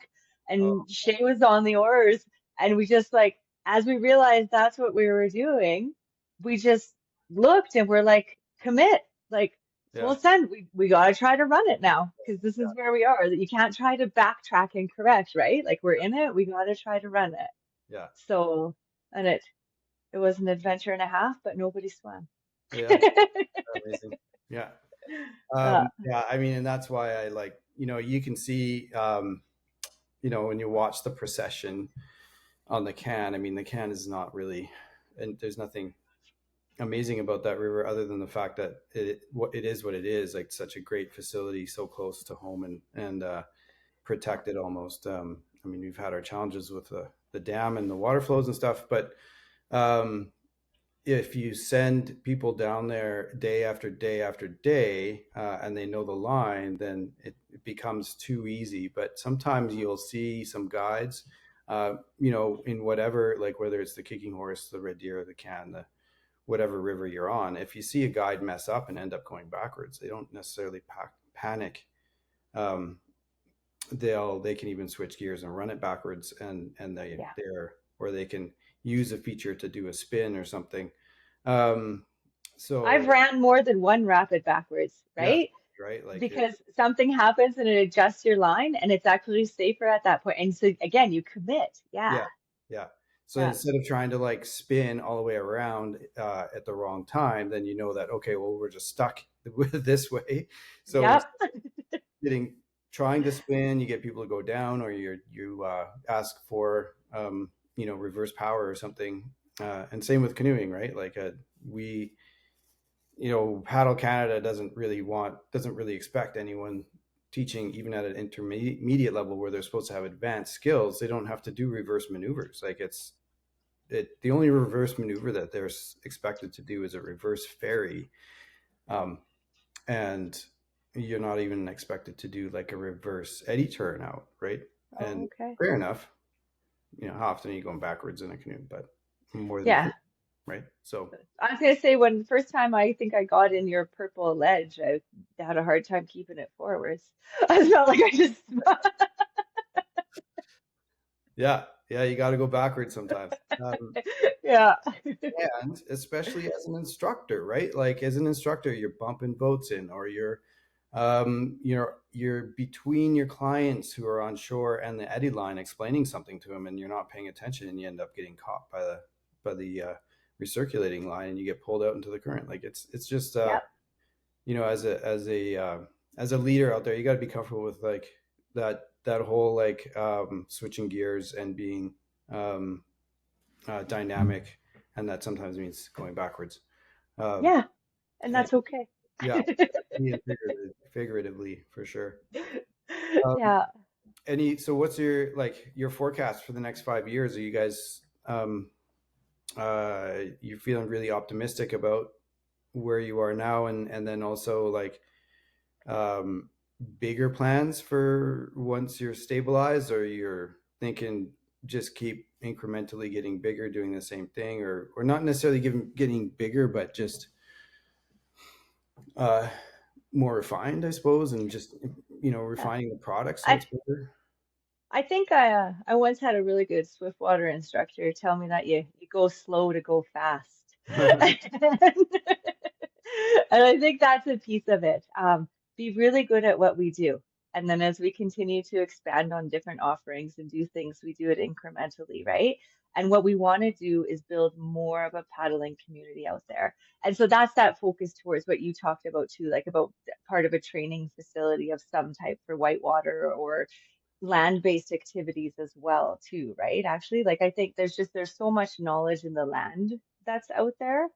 Oh, and Shay was on the oars and we just like as we realized that's what we were doing, we just looked and we're like, commit, like full yeah, send. We gotta try to run it now because this is where we are. That you can't try to backtrack and correct, right? Like we're in it, we gotta try to run it. yeah, So and it was an adventure and a half, but nobody swam. yeah. Amazing. Yeah. Uh, Yeah, I mean, and that's why I like, you can see, when you watch the procession on the can, I mean, the can is not really, and there's nothing amazing about that river other than the fact that it is what it is, like such a great facility, so close to home and protected almost. I mean, we've had our challenges with the dam and the water flows and stuff, but um, if you send people down there day after day after day and they know the line, then it becomes too easy. But sometimes you'll see some guides, in whatever, like whether it's the Kicking Horse, the Red Deer, the Can, the whatever river you're on. If you see a guide mess up and end up going backwards, they don't necessarily panic. Um, they can even switch gears and run it backwards, and yeah. or they can use a feature to do a spin or something. Um, I've so ran more than one rapid backwards, yeah, right? right. Like Because something happens and it adjusts your line and it's actually safer at that point. And so again, you commit. yeah, Yeah. yeah. So Yeah. instead of trying to like spin all the way around at the wrong time, then you know that okay, well we're just stuck this way. So Yep. instead of getting trying to spin, you get people to go down, or you ask for reverse power or something. And same with canoeing, right? Like we Paddle Canada doesn't really expect anyone teaching even at an intermediate level where they're supposed to have advanced skills. They don't have to do reverse maneuvers. Like the only reverse maneuver that they're expected to do is a reverse ferry, um, and you're not even expected to do like a reverse eddy turn out, right? Oh, And okay. fair enough. How often are you going backwards in a canoe? But more than Yeah. four, right? So I was gonna say when the first time I think I got in your purple ledge, I had a hard time keeping it forwards. I felt like I just yeah, yeah, you got to go backwards sometimes. yeah. And especially as an instructor, right? Like as an instructor, you're bumping boats in, or you're between your clients who are on shore and the eddy line explaining something to them, and you're not paying attention, and you end up getting caught by the recirculating line, and you get pulled out into the current. Like it's just Yep. as a leader out there, you got to be comfortable with like that whole like switching gears and being um, dynamic, and that sometimes means going backwards. Um, Yeah. And and that's okay. yeah, and figuratively for sure. Um, Yeah. so what's your forecast for the next 5 years? Are you guys you feeling really optimistic about where you are now, and then also like um, bigger plans for once you're stabilized, or you're thinking just keep incrementally getting bigger, doing the same thing, or not necessarily getting bigger, but just uh, more refined, I suppose, and just Yeah. refining the product so I it's better. I think I once had a really good Swiftwater instructor tell me that you go slow to go fast. And I think that's a piece of it. Be really good at what we do. And then as we continue to expand on different offerings and do things, we do it incrementally, right? And what we want to do is build more of a paddling community out there. And so that's that focus towards what you talked about too, like about part of a training facility of some type for whitewater or land-based activities as well too, right? Actually, like I think there's so much knowledge in the land that's out there.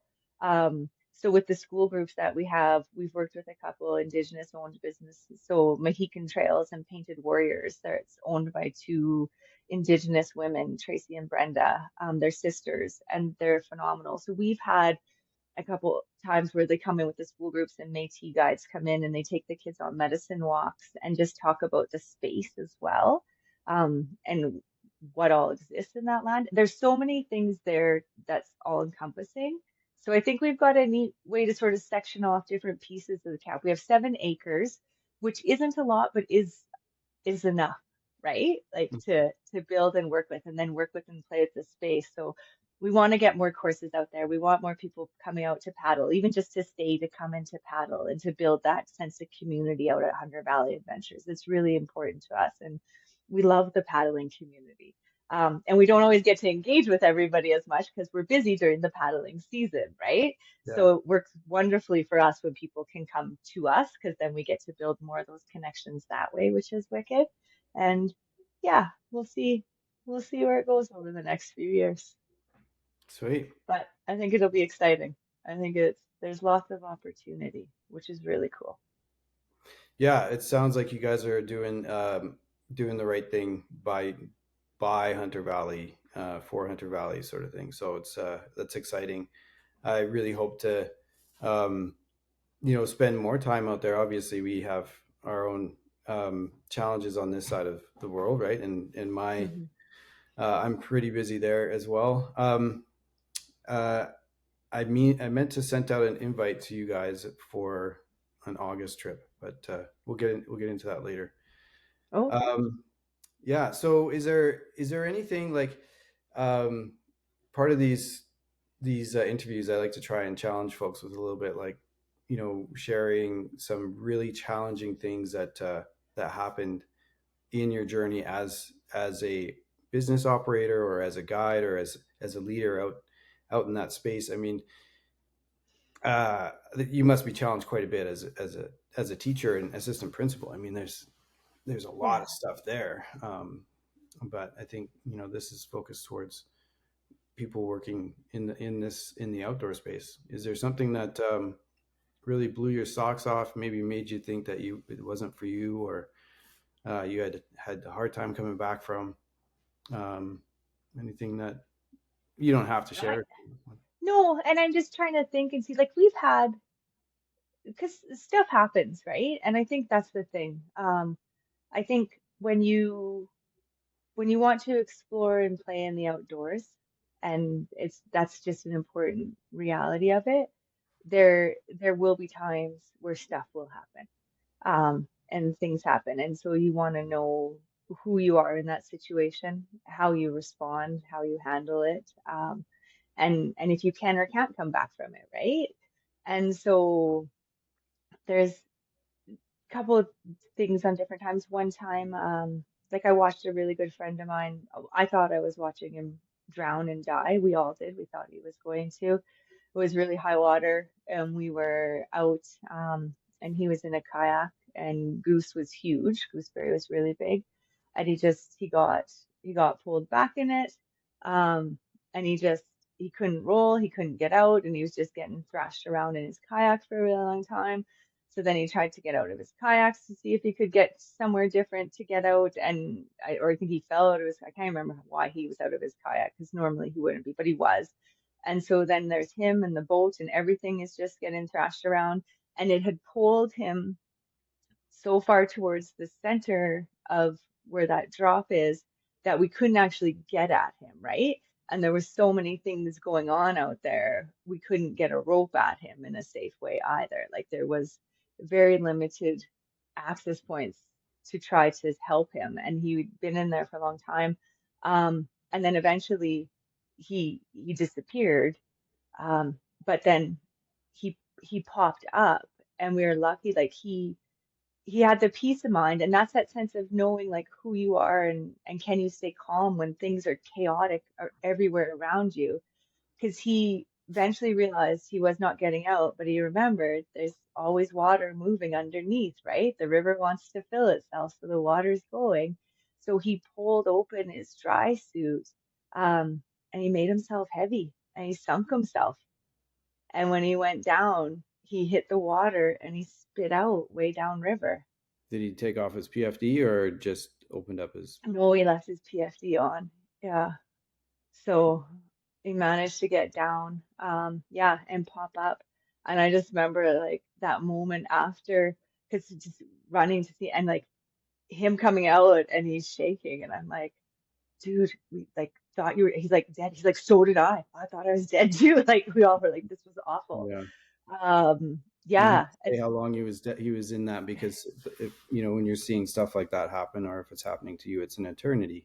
So with the school groups that we have, we've worked with a couple Indigenous owned businesses. So Mohican Trails and Painted Warriors, it's owned by two Indigenous women, Tracy and Brenda. They're sisters and they're phenomenal. So we've had a couple times where they come in with the school groups and Métis guides come in and they take the kids on medicine walks and just talk about the space as well, and what all exists in that land. There's so many things there that's all encompassing. So I think we've got a neat way to sort of section off different pieces of the cap. We have 7 acres, which isn't a lot, but is enough, right? Like to build and work with, and then work with and play with the space. So we want to get more courses out there. We want more people coming out to paddle, even just to stay to come and to paddle and to build that sense of community out at Hunter Valley Adventures. It's really important to us, and we love the paddling community. And we don't always get to engage with everybody as much because we're busy during the paddling season, right? Yeah, So it works wonderfully for us when people can come to us because then we get to build more of those connections that way, which is wicked. And yeah, we'll see where it goes over the next few years. sweet. But I think it'll be exciting. I think there's lots of opportunity, which is really cool. Yeah, it sounds like you guys are doing the right thing by Hunter Valley, for Hunter Valley, sort of thing. So that's exciting. I really hope to um, spend more time out there. Obviously, we have our own challenges on this side of the world, right? And Hmm. I'm pretty busy there as well. Uh, I meant to send out an invite to you guys for an August trip, but we'll get into that later. Oh, cool. Um, yeah. So is there anything like um, part of these interviews? I like to try and challenge folks with a little bit, like sharing some really challenging things that happened in your journey as a business operator, or as a guide, or as a leader out in that space. I mean, you must be challenged quite a bit as a teacher and assistant principal. I mean, there's there's a lot Yeah. of stuff there. But I think this is focused towards people working in the outdoor space. Is there something that really blew your socks off? Maybe made you think that it wasn't for you, or you had a hard time coming back from um, anything that you don't have to I, share? no, and I'm just trying to think and see, like we've had, because stuff happens, right? And I think that's the thing. I think when you want to explore and play in the outdoors, and that's just an important reality of it, there will be times where stuff will happen, and things happen, and so you want to know who you are in that situation, how you respond, how you handle it, and if you can or can't come back from it, right? And so there's couple of things on different times. One time, like I watched a really good friend of mine. I thought I was watching him drown and die. We all did. We thought he was going to. It was really high water, and we were out, and he was in a kayak, and Goose was huge. Gooseberry was really big, and he got pulled back in it, um, and he couldn't roll, he couldn't get out, and he was just getting thrashed around in his kayak for a really long time. So then he tried to get out of his kayaks to see if he could get somewhere different to get out, and I think he fell out of his. I can't remember why he was out of his kayak because normally he wouldn't be, but he was. And so then there's him and the boat, and everything is just getting thrashed around. And it had pulled him so far towards the center of where that drop is that we couldn't actually get at him, right? And there was so many things going on out there, we couldn't get a rope at him in a safe way either. Like there was very limited access points to try to help him, and he'd been in there for a long time. And then eventually he disappeared. But then he popped up, and we were lucky. Like he had the peace of mind, and that's that sense of knowing like who you are, and can you stay calm when things are chaotic everywhere around you, because he eventually realized he was not getting out, but he remembered there's always water moving underneath, right? The river wants to fill itself, so the water's going. So he pulled open his dry suit, and he made himself heavy, and he sunk himself, and when he went down he hit the water and he spit out way downriver. Did he take off his PFD or just opened up his? No, he left his PFD on. Yeah. So he managed to get down, yeah, and pop up. And I just remember like that moment after, because just running to see, and like him coming out and he's shaking. And I'm like, dude, we like thought you were, he's like dead. He's like, so did I. I thought I was dead too. Like we all were like, this was awful. Yeah. And he Yeah, say how long he was in that, because if when you're seeing stuff like that happen, or if it's happening to you, it's an eternity.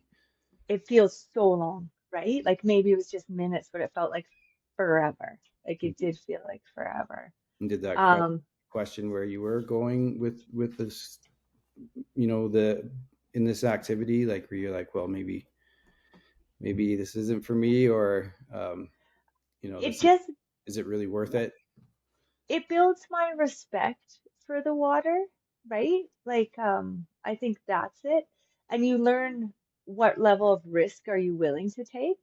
it feels so long, right? Like maybe it was just minutes, but it felt like forever. Like it did feel like forever. And did that Um, question where you were going with this, the in this activity, like where you're like, well, maybe this isn't for me, or it this is just is it really worth it? it builds my respect for the water, right? Like I think that's it. And you learn what level of risk are you willing to take.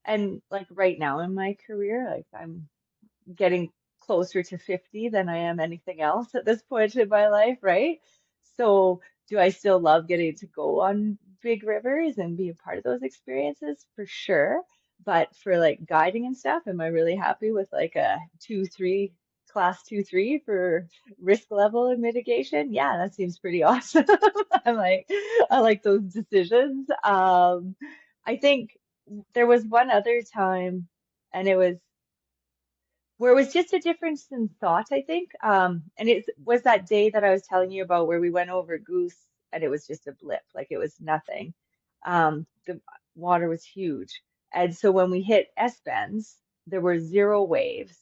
And like right now in my career, like I'm getting closer to 50 than I am anything else at this point in my life, right? So, do I still love getting to go on big rivers and be a part of those experiences? For sure. But for like guiding and stuff, am I really happy with like a 2, 3, class 2, 3 for risk level and mitigation? Yeah, that seems pretty awesome. I'm like, I like those decisions. I think there was one other time, and it where it was just a difference in thought, I think. And it was that day that I was telling you about where we went over Goose, and it was just a blip, like it was nothing. The water was huge. And so when we hit S-bends, there were zero waves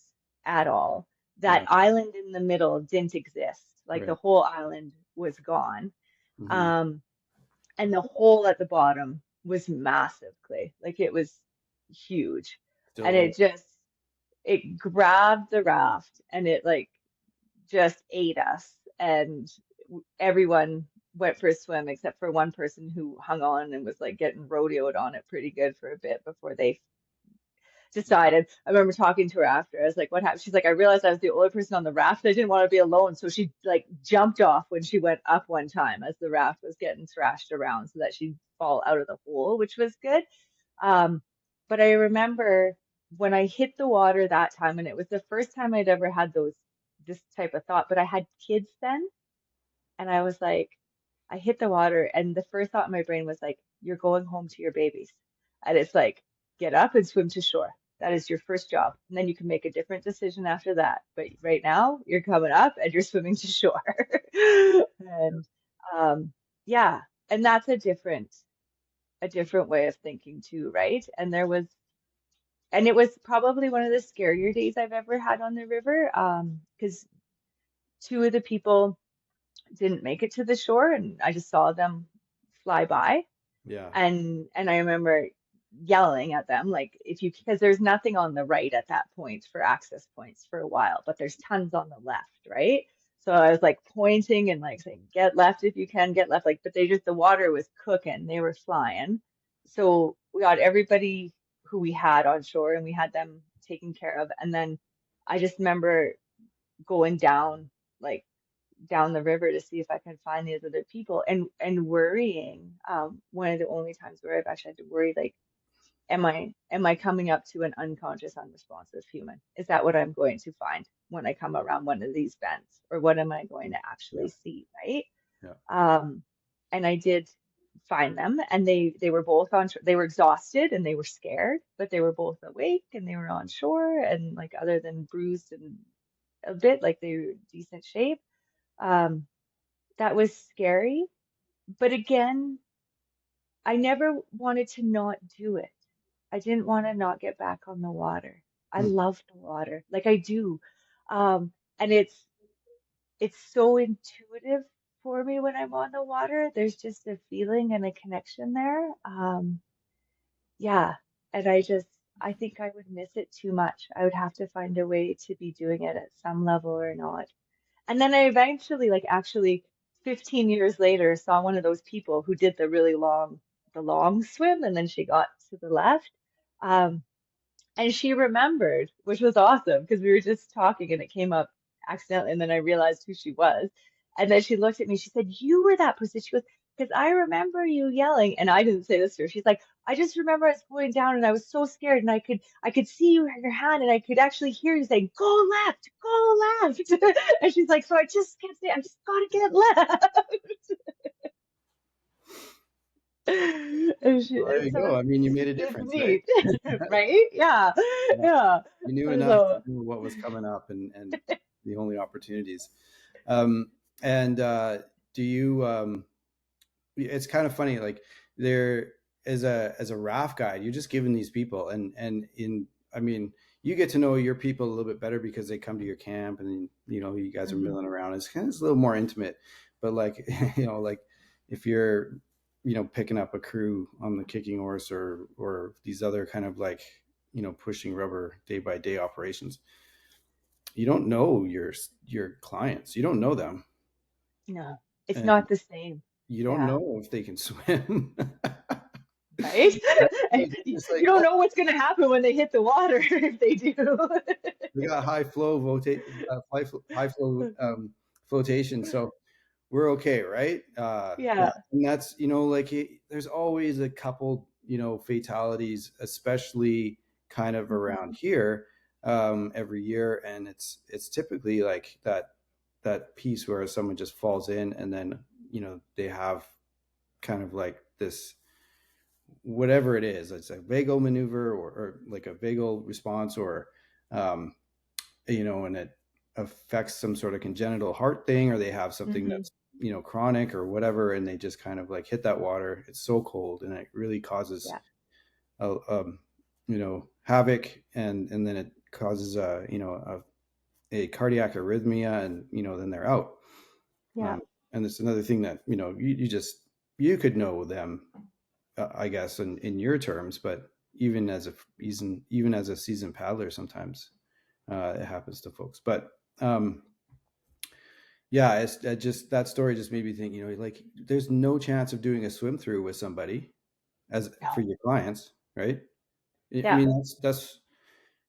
at all. That Yeah. island in the middle didn't exist. Like the Right. whole island was gone. Hmm. Um, and the hole at the bottom was massive, Clay. Like it was huge. And Still. it grabbed the raft, and it like just ate us, and everyone went for a swim, except for one person who hung on and was like getting rodeoed on it pretty good for a bit before they decided. I remember talking to her after. I was like, "What happened?" She's like, "I realized I was the only person on the raft. I didn't want to be alone, so she like jumped off when she went up one time as the raft was getting thrashed around, so that she'd fall out of the hole, which was good." Um, but I remember when I hit the water that time, and it was the first time I'd ever had this type of thought. But I had kids then, and I was like, I hit the water, and the first thought in my brain was like, you're going home to your babies. And it's like, get up and swim to shore. That is your first job. And then you can make a different decision after that. But right now, you're coming up and you're swimming to shore. And um, yeah, and that's a different way of thinking too, right? And it was probably one of the scarier days I've ever had on the river, because two of the people didn't make it to the shore, and I just saw them fly by. Yeah. And I remember yelling at them, like, if you, because there's nothing on the right at that point for access points for a while, but there's tons on the left, right? So I was like pointing and like saying, get left if you can, get left. Like, but the water was cooking, they were flying. So we got everybody who we had on shore and we had them taken care of. And then I just remember going down, like, down the river to see if I can find these other people and worrying. One of the only times where I've actually had to worry, like, am I coming up to an unconscious, unresponsive human? Is that what I'm going to find when I come around one of these bends, or what am I going to Yeah. actually see, right? Yeah. Um, and I did find them, and they were both on shore. They were exhausted and they were scared, but they were both awake and they were on shore, and like, other than bruised and a bit, like, they were in decent shape. Um, that was scary. But again, I never wanted to not do it. I didn't want to not get back on the water. I Hmm. love the water, like I do. And it's so intuitive for me when I'm on the water. There's just a feeling and a connection there. Yeah. And I think I would miss it too much. I would have to find a way to be doing it at some level or not. And then I eventually, like, actually 15 years later, saw one of those people who did the long swim, and then she got to the left. Um, and she remembered, which was awesome because we were just talking and it came up accidentally. And then I realized who she was. And then she looked at me. She said, "You were that person." She goes, "Because I remember you yelling." And I didn't say this to her. She's like, "I just remember I was going down and I was so scared, and I could see your hand, and I could actually hear you say, 'Go left, go left.'" And she's like, "So I just can't say, I just gotta get left." Well, there And you so go. I mean, you made a it's difference, right? neat, right? Yeah, Yeah. yeah. You knew And enough to so, know what was coming up and the only opportunities. And do you? It's kind of funny, like there as a raft guide, you're just giving these people and in I mean, you get to know your people a little bit better because they come to your camp and you know you guys are mhm, milling around. It's a little more intimate, but like like if you're picking up a crew on the kicking horse or these other kind of like pushing rubber day by day operations, you don't know your clients, you don't know them, no, it's and not the same. you don't Yeah, know if they can swim. right? And It's you like, don't oh, know what's going to happen when they hit the water if they do. we got high flow flotation, so we're okay, right? Yeah, Yeah. and that's like there's always a couple fatalities, especially kind of around Mhm. here every year, and it's typically like that piece where someone just falls in, and then they have kind of like this whatever it is. It's a vagal maneuver or like a vagal response or um, and it affects some sort of congenital heart thing, or they have something Mhm. that's chronic or whatever, and they just kind of like hit that water. It's so cold, and it really causes Yeah. havoc, and then it causes a cardiac arrhythmia, and then they're out. Yeah. Um, and it's another thing that you just you could know them, I guess, in your terms, but even as a seasoned paddler, sometimes it happens to folks. But Yeah, it's just that story just made me think, like there's no chance of doing a swim through with somebody as for No. your clients, right? I Yeah. mean, that's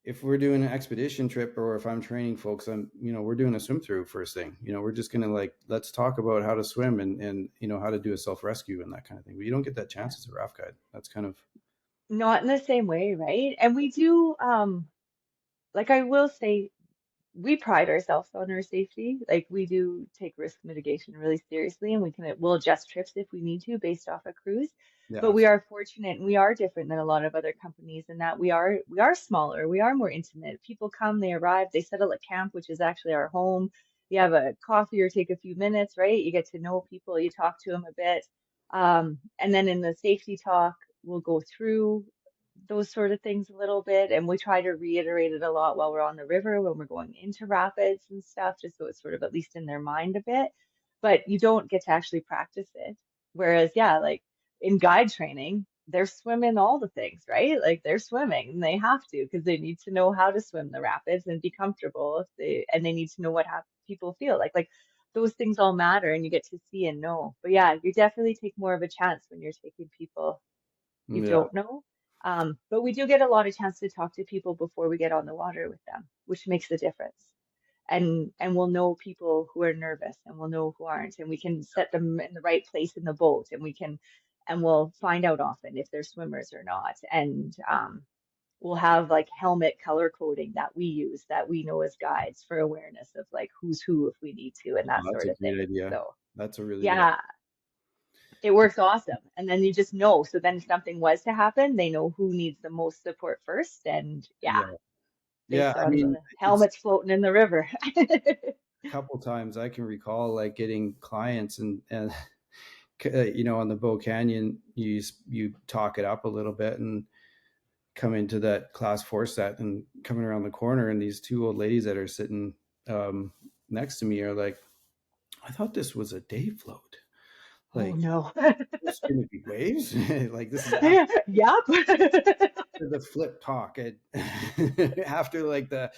if we're doing an expedition trip or if I'm training folks, we're doing a swim through first thing. We're just gonna like let's talk about how to swim and how to do a self rescue and that kind of thing. But you don't get that Yeah. chance as a raft guide. That's kind of Not in the same way, right? And we do, like I will say, we pride ourselves on our safety. Like we do take risk mitigation really seriously, and we'll adjust trips if we need to based off a cruise. yeah, But we are fortunate and we are different than a lot of other companies in that we are smaller, we are more intimate. People come, they arrive, they settle at camp, which is actually our home. You have a coffee or take a few minutes, right? You get to know people, you talk to them a bit. And then in the safety talk, we'll go through those sort of things a little bit. And we try to reiterate it a lot while we're on the river, when we're going into rapids and stuff, just so it's sort of at least in their mind a bit. But you don't get to actually practice it. Whereas, yeah, like in guide training, they're swimming all the things, right? Like they're swimming and they have to because they need to know how to swim the rapids and be comfortable and they need to know what people feel like. Like those things all matter and you get to see and know. But yeah, you definitely take more of a chance when you're taking people you yeah, don't know. But we do get a lot of chance to talk to people before we get on the water with them, which makes a difference. And we'll know people who are nervous and we'll know who aren't, and we can set them in the right place in the boat, and we'll find out often if they're swimmers or not. And we'll have like helmet color coding that we use that we know as guides for awareness of like who's who if we need to and that oh, that's sort a of great thing. idea. So That's a really good idea. yeah, it works awesome. And then you just know. So then if something was to happen, they know who needs the most support first. And yeah, Yeah, yeah. based I on mean, the it's helmets floating in the river. a couple times I can recall like getting clients and on the Bow Canyon, you talk it up a little bit and come into that class 4 set and coming around the corner, and these two old ladies that are sitting um, next to me are like, I thought this was a day float. Oh Like, no. there's going to be waves. Like, this is after Yep. the flip talk and after like the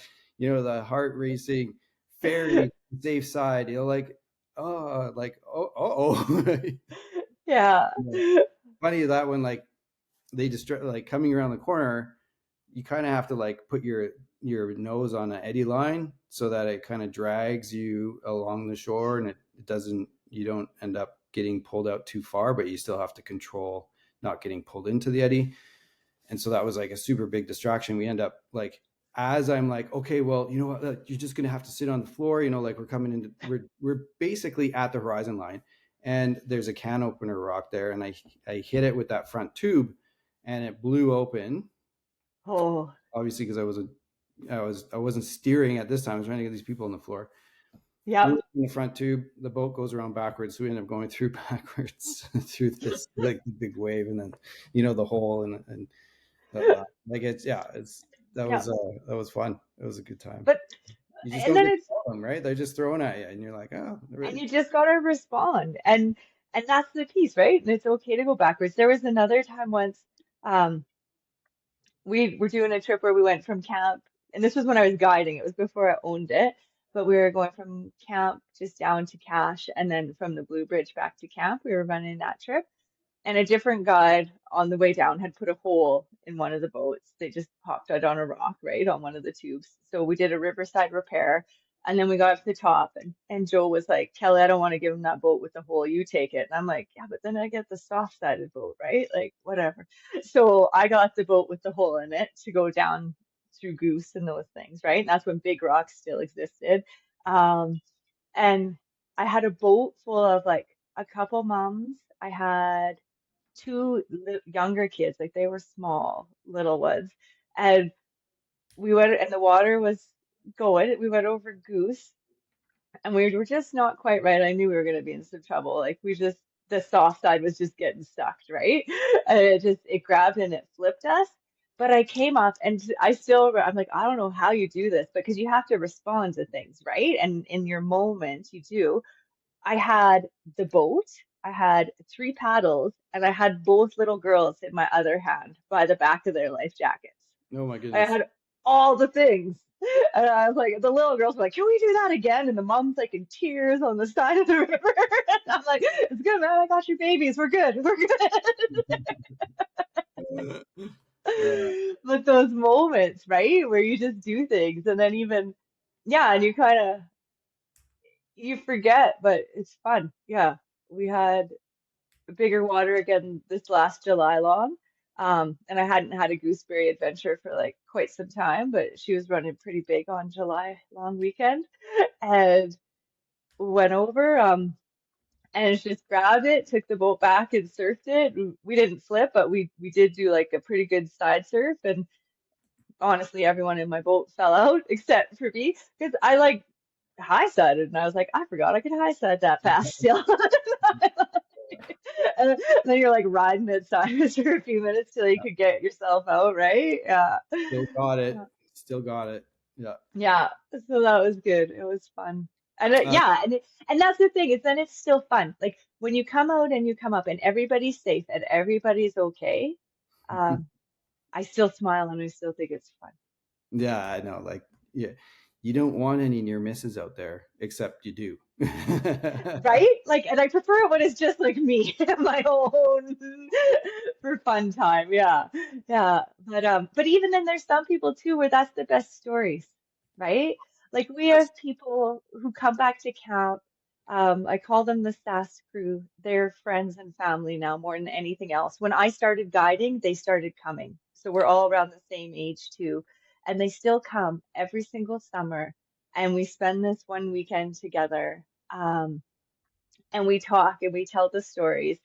heart racing ferry safe side, oh. Yeah. Funny that when like they just like coming around the corner, you kind of have to like put your nose on an eddy line so that it kind of drags you along the shore, and it doesn't you don't end up getting pulled out too far, but you still have to control not getting pulled into the eddy. And so that was like a super big distraction. We end up like, as I'm like, okay, well, you know what, you're just gonna have to sit on the floor, like we're coming into we're basically at the horizon line, and there's a can opener rock there, and I hit it with that front tube, and it blew open, Oh, obviously because I wasn't steering at this time. I was trying to get these people on the floor. Blew yep. in the front tube. The boat goes around backwards, so we end up going through backwards through this like big wave, and then the hole and like it's yeah, it's Yep. that was fun. It was a good time. But You just and don't then get to it's tell them, right? They're just throwing at you, and you're like, oh, and really? you just gotta respond. And that's the piece, right? And it's okay to go backwards. There was another time once, um, we were doing a trip where we went from camp, and this was when I was guiding. It was before I owned it, but we were going from camp just down to Cache, and then from the Blue Bridge back to camp. We were running that trip. And a different guide on the way down had put a hole in one of the boats. They just popped out on a rock, right, on one of the tubes. So we did a riverside repair. And then we got up to the top, and Joe was like, Kelly, I don't want to give him that boat with the hole. You take it. And I'm like, yeah, but then I get the soft-sided boat, right? Like, whatever. So I got the boat with the hole in it to go down through Goose and those things, right? And that's when Big Rock still existed. Um, and I had a boat full of like a couple moms. I had two younger kids, like they were small, little ones. And we went, and the water was going. We went over Goose, and we were just not quite right. I knew we were going to be in some trouble. Like the soft side was just getting sucked, right? And it grabbed and it flipped us. But I came up and I'm like, I don't know how you do this, but because you have to respond to things, right? And in your moment, you do. I had the boat, I had three paddles, and I had both little girls in my other hand by the back of their life jackets. Oh my I goodness. had all the things. And I was like, the little girls were like, "Can we do that again?" And the mom's like in tears on the side of the river. And I'm like, "It's good, man. I got your babies. We're good. We're Uh, good." But those moments, right, where you just do things, and then even, yeah, and you kind of you forget, but it's fun. Yeah, we had bigger water again this last July long. And I hadn't had a gooseberry adventure for like quite some time, but she was running pretty big on July long weekend and went over. And she just grabbed it, took the boat back and surfed it. We didn't flip, but we did do like a pretty good side surf. And honestly, everyone in my boat fell out except for me because I like high sided and I was like, I forgot I could high side that fast still. And then you're like riding it sideways for a few minutes till you could get yourself out, right? Yeah. Still got it. Still got it. Yeah. Yeah. So that was good. It was fun. And Uh, yeah, and that's the thing is then it's still fun. Like when you come out and you come up and everybody's safe and everybody's okay, um, I still smile and I still think it's fun. yeah, I know. Like, yeah, you don't want any near misses out there, except you do. Right? Like, and I prefer it when it's just like me, my own for fun time. Yeah. Yeah. But even then there's some people too where that's the best stories, right? Like we have people who come back to camp. I call them the SAS crew. They're friends and family now more than anything else. When I started guiding, they started coming. So we're all around the same age too. And they still come every single summer. And we spend this one weekend together. And we talk and we tell the stories.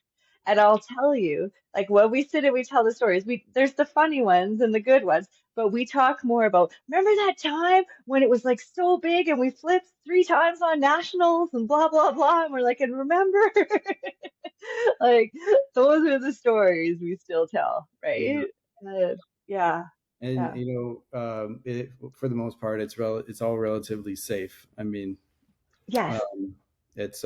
And I'll tell you, like when we sit and we tell the stories, we there's the funny ones and the good ones, but we talk more about, remember that time when it was like so big and we flipped 3 times on nationals and blah blah blah. And we're like, and remember, like those are the stories we still tell, Yeah. right? Yeah, And yeah, for the most part, it's all relatively safe. I mean, yes. it's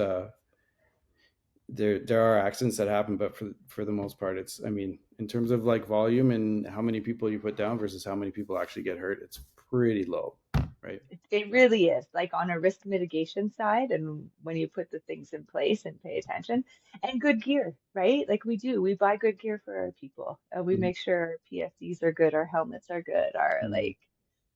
there are accidents that happen, but for the most part, it's, I mean, in terms of like volume and how many people you put down versus how many people actually get hurt, it's pretty low, right? It really is like on a risk mitigation side, and when you put the things in place and pay attention, and good gear, right? Like we buy good gear for our people. We Mhm. make sure our PFDs are good, our helmets are good, our Mhm. like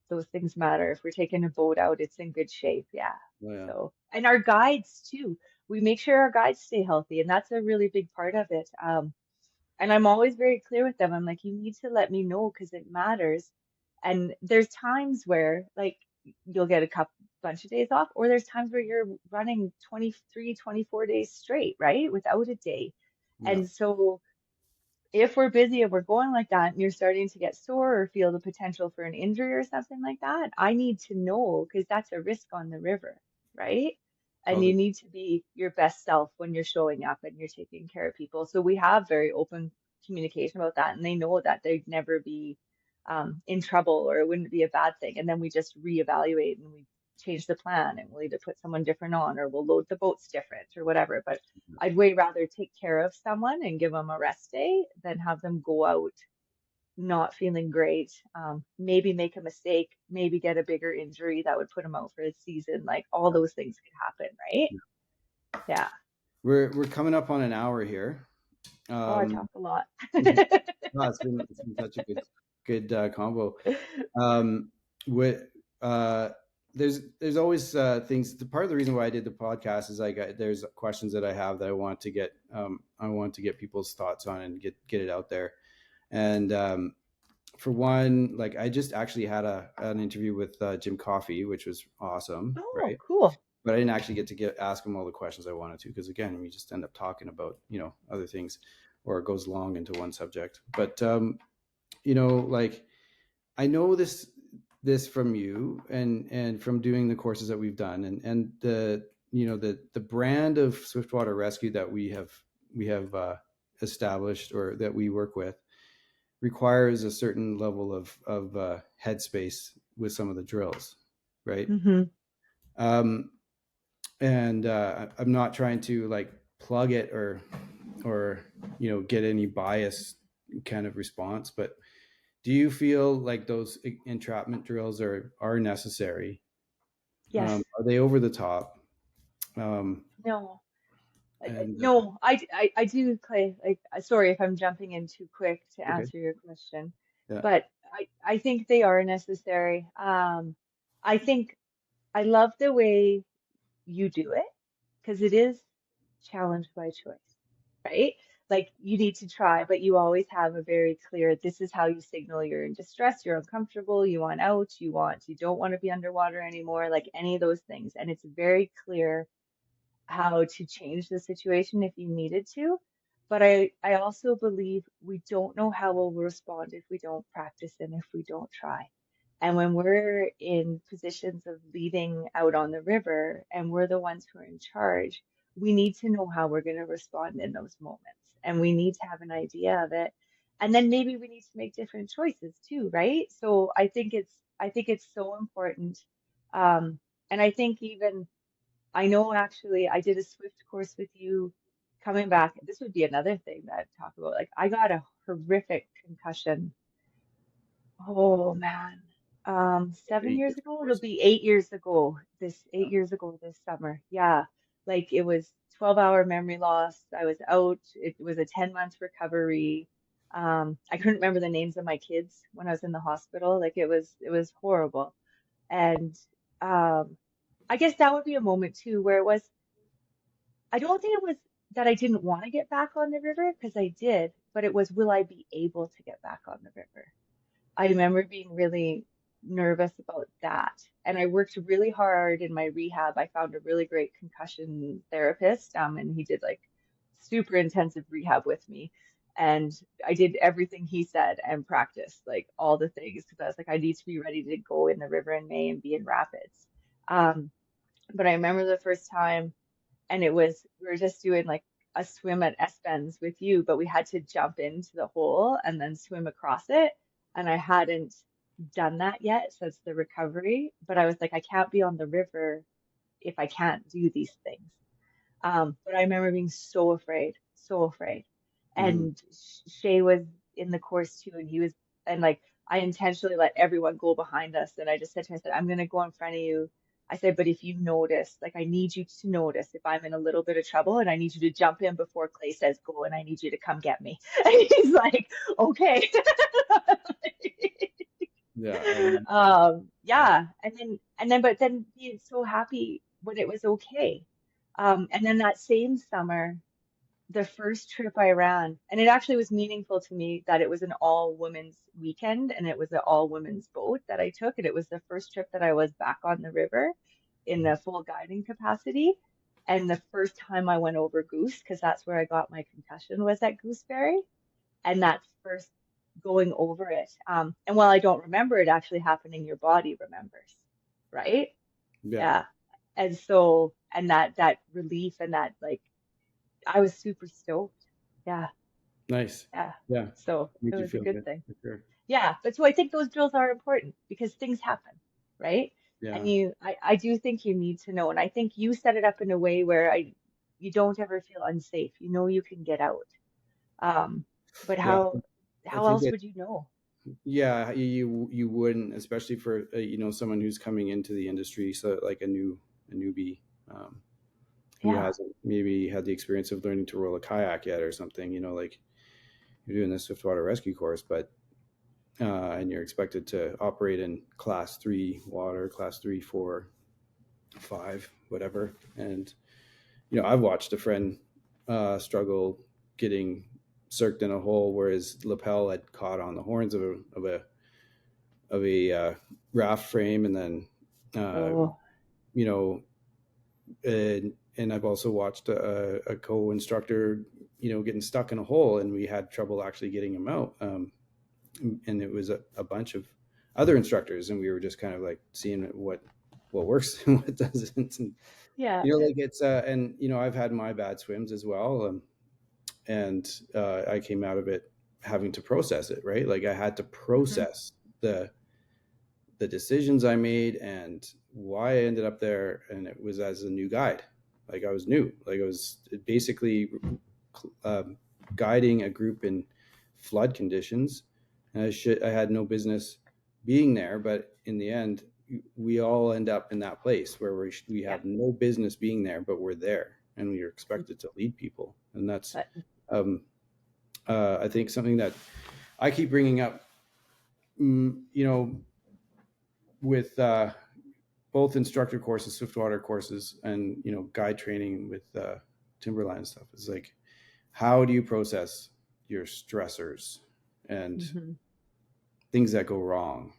those things matter. If we're taking a boat out, it's in good shape. Yeah. Oh, yeah. So, and our guides too. We make sure our guides stay healthy, and that's a really big part of it. And I'm always very clear with them. I'm like, you need to let me know because it matters. And there's times where like you'll get a couple bunch of days off, or there's times where you're running 23, 24 days straight, right? Without a day. Yeah. And so if we're busy and we're going like that and you're starting to get sore or feel the potential for an injury or something like that, I need to know because that's a risk on the river, right? And you Totally. need to be your best self when you're showing up and you're taking care of people. So we have very open communication about that, and they know that they'd never be in trouble or it wouldn't be a bad thing. And then we just reevaluate and we change the plan and we'll either put someone different on or we'll load the boats different or whatever. But I'd way rather take care of someone and give them a rest day than have them go out not feeling great, maybe make a mistake, maybe get a bigger injury that would put them out for the season. Like all those things could happen, right? Yeah. We're coming up on an hour here. Oh, I Um, talk a lot. no, it's been such a good combo. Um, with there's always things. The part of the reason why I did the podcast is there's questions that I have that I want to get people's thoughts on and get it out there. And for one, like I just actually had an interview with Jim Coffey, which was awesome, Oh, right? cool. But I didn't actually get to ask him all the questions I wanted to, because again, we just end up talking about other things, or it goes long into one subject. But like I know this from you and from doing the courses that we've done, and the brand of Swiftwater Rescue that we have established, or that we work with, requires a certain level of headspace with some of the drills, right? Hmm. Um, and I'm not trying to like plug it or get any bias kind of response, but Do you feel like those entrapment drills are necessary? Yes. Are they over the top? Um, No. and No, I do, Clay. Like, sorry if I'm jumping in too quick to okay, answer your question, yeah, but I think they are necessary. I think I love the way you do it because it is challenge by choice, right? Like you need to try, but you always have a very clear, this is how you signal you're in distress, you're uncomfortable, you want out, you don't want to be underwater anymore, like any of those things. And it's very clear how to change the situation if you needed to. But I also believe we don't know how we'll respond if we don't practice and if we don't try. And when we're in positions of leading out on the river and we're the ones who are in charge, we need to know how we're going to respond in those moments. And we need to have an idea of it. And then maybe we need to make different choices too, right? So I think it's so important. And I think even I know actually I did a Swift course with you coming back. This would be another thing that I'd talk about. Like I got a horrific concussion. Oh man. 7 years 8 years, of ago? It'll course. be 8 years ago. This Yeah. 8 years ago this summer. Yeah. Like it was 12-hour memory loss. I was out. It was a 10 month recovery. I couldn't remember the names of my kids when I was in the hospital. Like it was horrible. And um I guess that would be a moment too where it was I don't think it was that I didn't want to get back on the river because I did, but it was will I be able to get back on the river? I remember being really nervous about that. And I worked really hard in my rehab. I found a really great concussion therapist, and he did like super intensive rehab with me. And I did everything he said and practiced like all the things because I was like, I need to be ready to go in the river in May and be in rapids. Um, but I remember the first time and it was we were just doing like a swim at S-Bends with you, but we had to jump into the hole and then swim across it. And I hadn't done that yet since the recovery, but I was like, I can't be on the river if I can't do these things. But I remember being so afraid, so afraid. Hmm. And Shay was in the course too, and he was, and like I intentionally let everyone go behind us. And I just said to him, I said, I'm gonna go in front of you. I said, but if you notice, like I need you to notice if I'm in a little bit of trouble and I need you to jump in before Clay says go and I need you to come get me. And he's like, okay. Yeah, I remember. Yeah. Yeah. But then being so happy when it was okay. And then that same summer, the first trip I ran, and it actually was meaningful to me that it was an all women's weekend and it was an all women's boat that I took. And it was the first trip that I was back on the river in the full guiding capacity. And the first time I went over Goose, because that's where I got my concussion, was at Gooseberry. And that first going over it. And while I don't remember it actually happening, your body remembers, right? Yeah. Yeah. And so, and that relief and that like I was super stoked. Yeah, Nice. yeah. Yeah. So it Make you was a feel good good thing. for sure. Yeah, but so I think those drills are important because things happen, right? And Yeah. I do think you need to know, and I think you set it up in a way where you don't ever feel unsafe. You know you can get out. Um, but Yeah. I how think else it. would you know? Yeah, you wouldn't, especially for someone who's coming into the industry, so like a newbie, um, who Yeah. hasn't maybe had the experience of learning to roll a kayak yet or something. Like you're doing this swiftwater rescue course, but and you're expected to operate in class 3 water, class 3, 4, 5, whatever. And I've watched a friend struggle getting circled in a hole where his lapel had caught on the horns of a raft frame, and then uh, Oh, you know, and I've also watched a co-instructor, getting stuck in a hole, and we had trouble actually getting him out. And it was a bunch of other instructors, and we were just kind of like seeing what works and what doesn't. And yeah. like it's and I've had my bad swims as well, and I came out of it having to process it, right? Like I had to Hmm. process the decisions I made and why I ended up there, and it was as a new guide. Like I was new, like I was basically um, guiding a group in flood conditions, and I had no business being there, but in the end, we all end up in that place where we Yeah. have no business being there, but we're there and we are expected to lead people. And that's, But um, I think, something that I keep bringing up, you know, with both instructor courses, Swiftwater courses, and guide training with timberline stuff. Is like, how do you process your stressors and mhm, things that go wrong?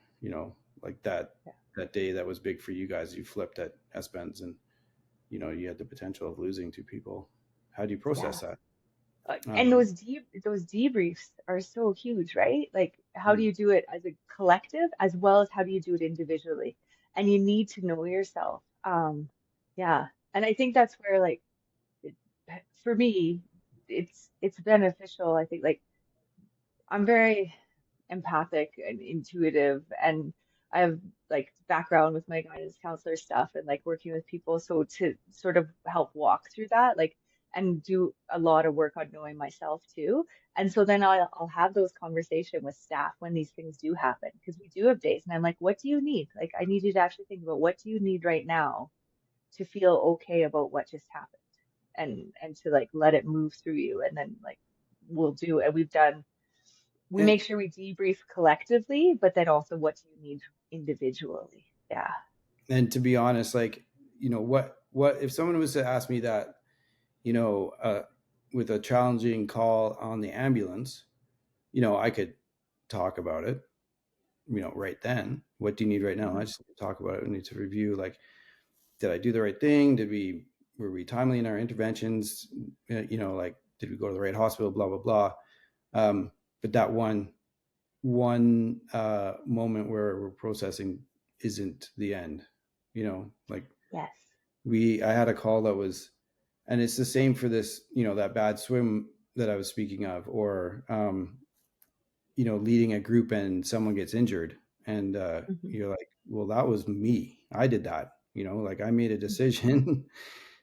Like that yeah. that day that was big for you guys. You flipped at S Bends, and you had the potential of losing two people. How do you process Yeah. that? And Um, those debriefs are so huge, right? Like, how do you do it as a collective as well as how do you do it individually? And you need to know yourself. Yeah. And I think that's where, like, it, for me, it's beneficial. I think, like, I'm very empathic and intuitive, and I have like background with my guidance counselor stuff and like working with people. So to sort of help walk through that, like, and do a lot of work on knowing myself too. And so then I'll have those conversations with staff when these things do happen, because we do have days, and I'm like, what do you need? Like, I need you to actually think about what do you need right now to feel okay about what just happened, and to like let it move through you, and then like we'll do, and we and make sure we debrief collectively, but then also what do you need individually? Yeah. and to be honest, like, what if someone was to ask me that, you know, uh, with a challenging call on the ambulance, I could talk about it, right then. What do you need right now? I Mhm. just need to talk about it. We need to review, like, did I do the right thing? Were we timely in our interventions? Like, did we go to the right hospital? Blah, blah, blah. But that one moment where we're processing isn't the end, like, Yes. I had a call that was, and it's the same for this, that bad swim that I was speaking of, or leading a group and someone gets injured, and Hmm. you're like, well, that was me. I did that. Like, I made a decision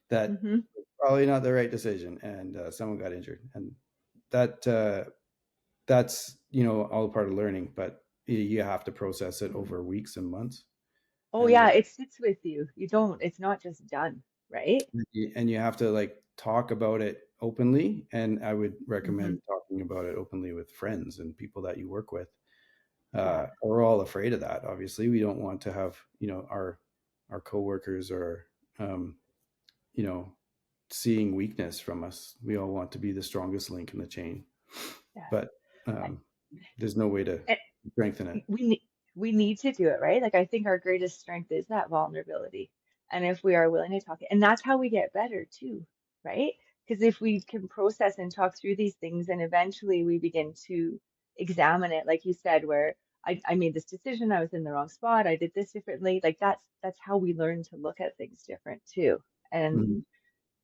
that Hmm. was probably not the right decision, and someone got injured, and that that's all part of learning, but you have to process it over weeks and months, Oh and yeah, it sits with you. You don't, it's not just done, right? you have to, like, talk about it openly, and I would Hmm. recommend talking about it openly with friends and people that you work with. Yeah. We're all afraid of that. Obviously, we don't want to have our coworkers, or um, you know seeing weakness from us. We all want to be the strongest link in the chain, Yeah. but um, there's no way to And strengthen it. we need we need to do it, right? Like, I think our greatest strength is that vulnerability. And if we are willing to talk, and that's how we get better too, right? Because if we can process and talk through these things, and eventually we begin to examine it, like you said, where I made this decision, I was in the wrong spot, I did this differently. Like, that's how we learn to look at things different too. And Mhm.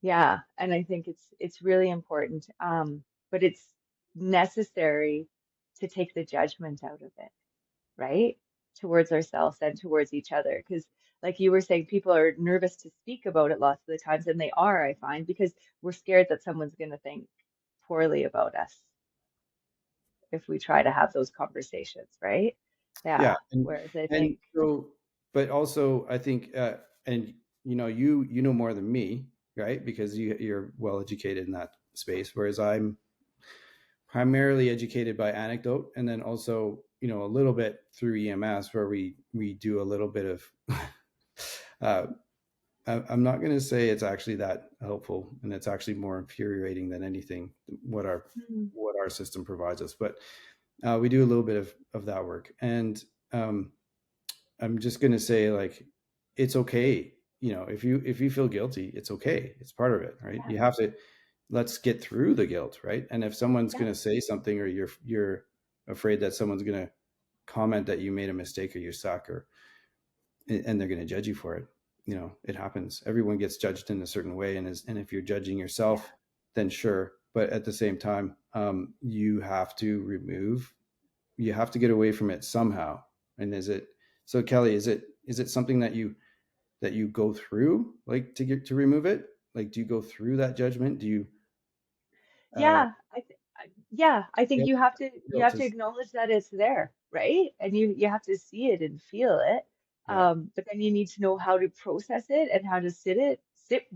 yeah, and I think it's really important. But it's necessary to take the judgment out of it, right? Towards ourselves and towards each other. Because, like you were saying, people are nervous to speak about it lots of the times, and they are, I find, because we're scared that someone's going to think poorly about us if we try to have those conversations, right? Yeah, Yeah. Whereas I and think, so, but also I think, and you know more than me, right? Because you're well educated in that space, whereas I'm primarily educated by anecdote, and then also, a little bit through EMS, where we do a little bit of uh, I'm not going to say it's actually that helpful, and it's actually more infuriating than anything, what our mm, what our system provides us. But we do a little bit of that work, and um, I'm just going to say, like, it's okay. If you feel guilty, it's okay. It's part of it, right? yeah, You have to, let's get through the guilt, right? And if someone's yeah, going to say something, or you're afraid that someone's going to comment that you made a mistake, or you suck, or and they're going to judge you for it. It happens. Everyone gets judged in a certain way, and if you're judging yeah, yourself, then sure. But at the same time, you have to get away from it somehow. And is it so, Kelly? Is it something that you go through, like, to remove it? Like, do you go through that judgment? Do you? Uh, yeah. Yeah, I think Yeah, you feel have to to acknowledge that it's there, right? And you have to see it and feel it. yeah. But then you need to know how to process it and how to sit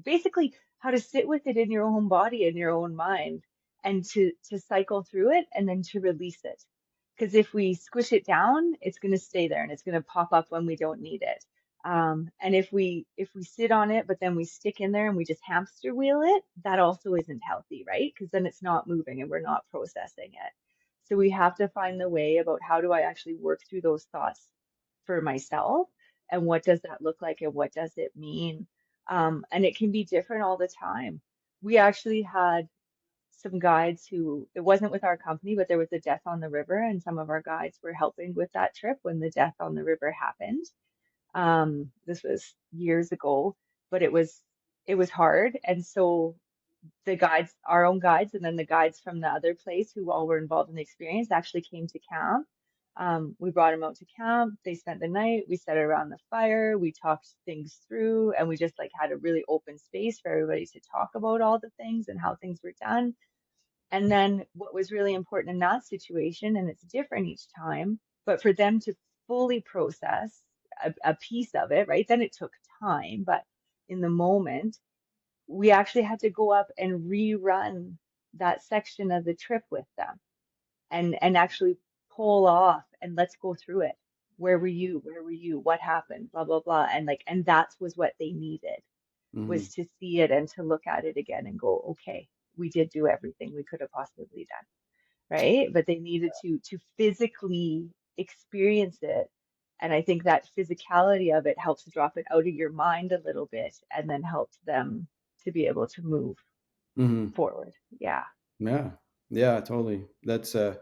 basically how to sit with it in your own body and your own mind and to cycle through it and then to release it. Because if we squish it down, it's going to stay there and it's going to pop up when we don't need it. And if we sit on it, but then we stick in there and we just hamster wheel it, that also isn't healthy, right? Because then it's not moving and we're not processing it. So we have to find the way about how do I actually work through those thoughts for myself and what does that look like and what does it mean? And it can be different all the time. We actually had some guides who, it wasn't with our company, but there was a death on the river, and some of our guides were helping with that trip when the death on the river happened. This was years ago, but it was hard. And so the guides, our own guides, and then the guides from the other place who all were involved in the experience actually came to camp. We brought them out to camp. They spent the night. We sat around the fire. We talked things through, and we just like had a really open space for everybody to talk about all the things and how things were done. And then what was really important in that situation, and it's different each time, but for them to fully process a piece of it, right? Then it took time, but in the moment, we actually had to go up and rerun that section of the trip with them and actually pull off and let's go through it. Where were you? Where were you? What happened? Blah, blah, blah. And like, and that was what they needed, Hmm. was to see it and to look at it again and go, okay, we did do everything we could have possibly done, right? But they needed to physically experience it. And I think that physicality of it helps drop it out of your mind a little bit and then helps them to be able to move Hmm. forward. Yeah. Yeah, yeah, totally. That's and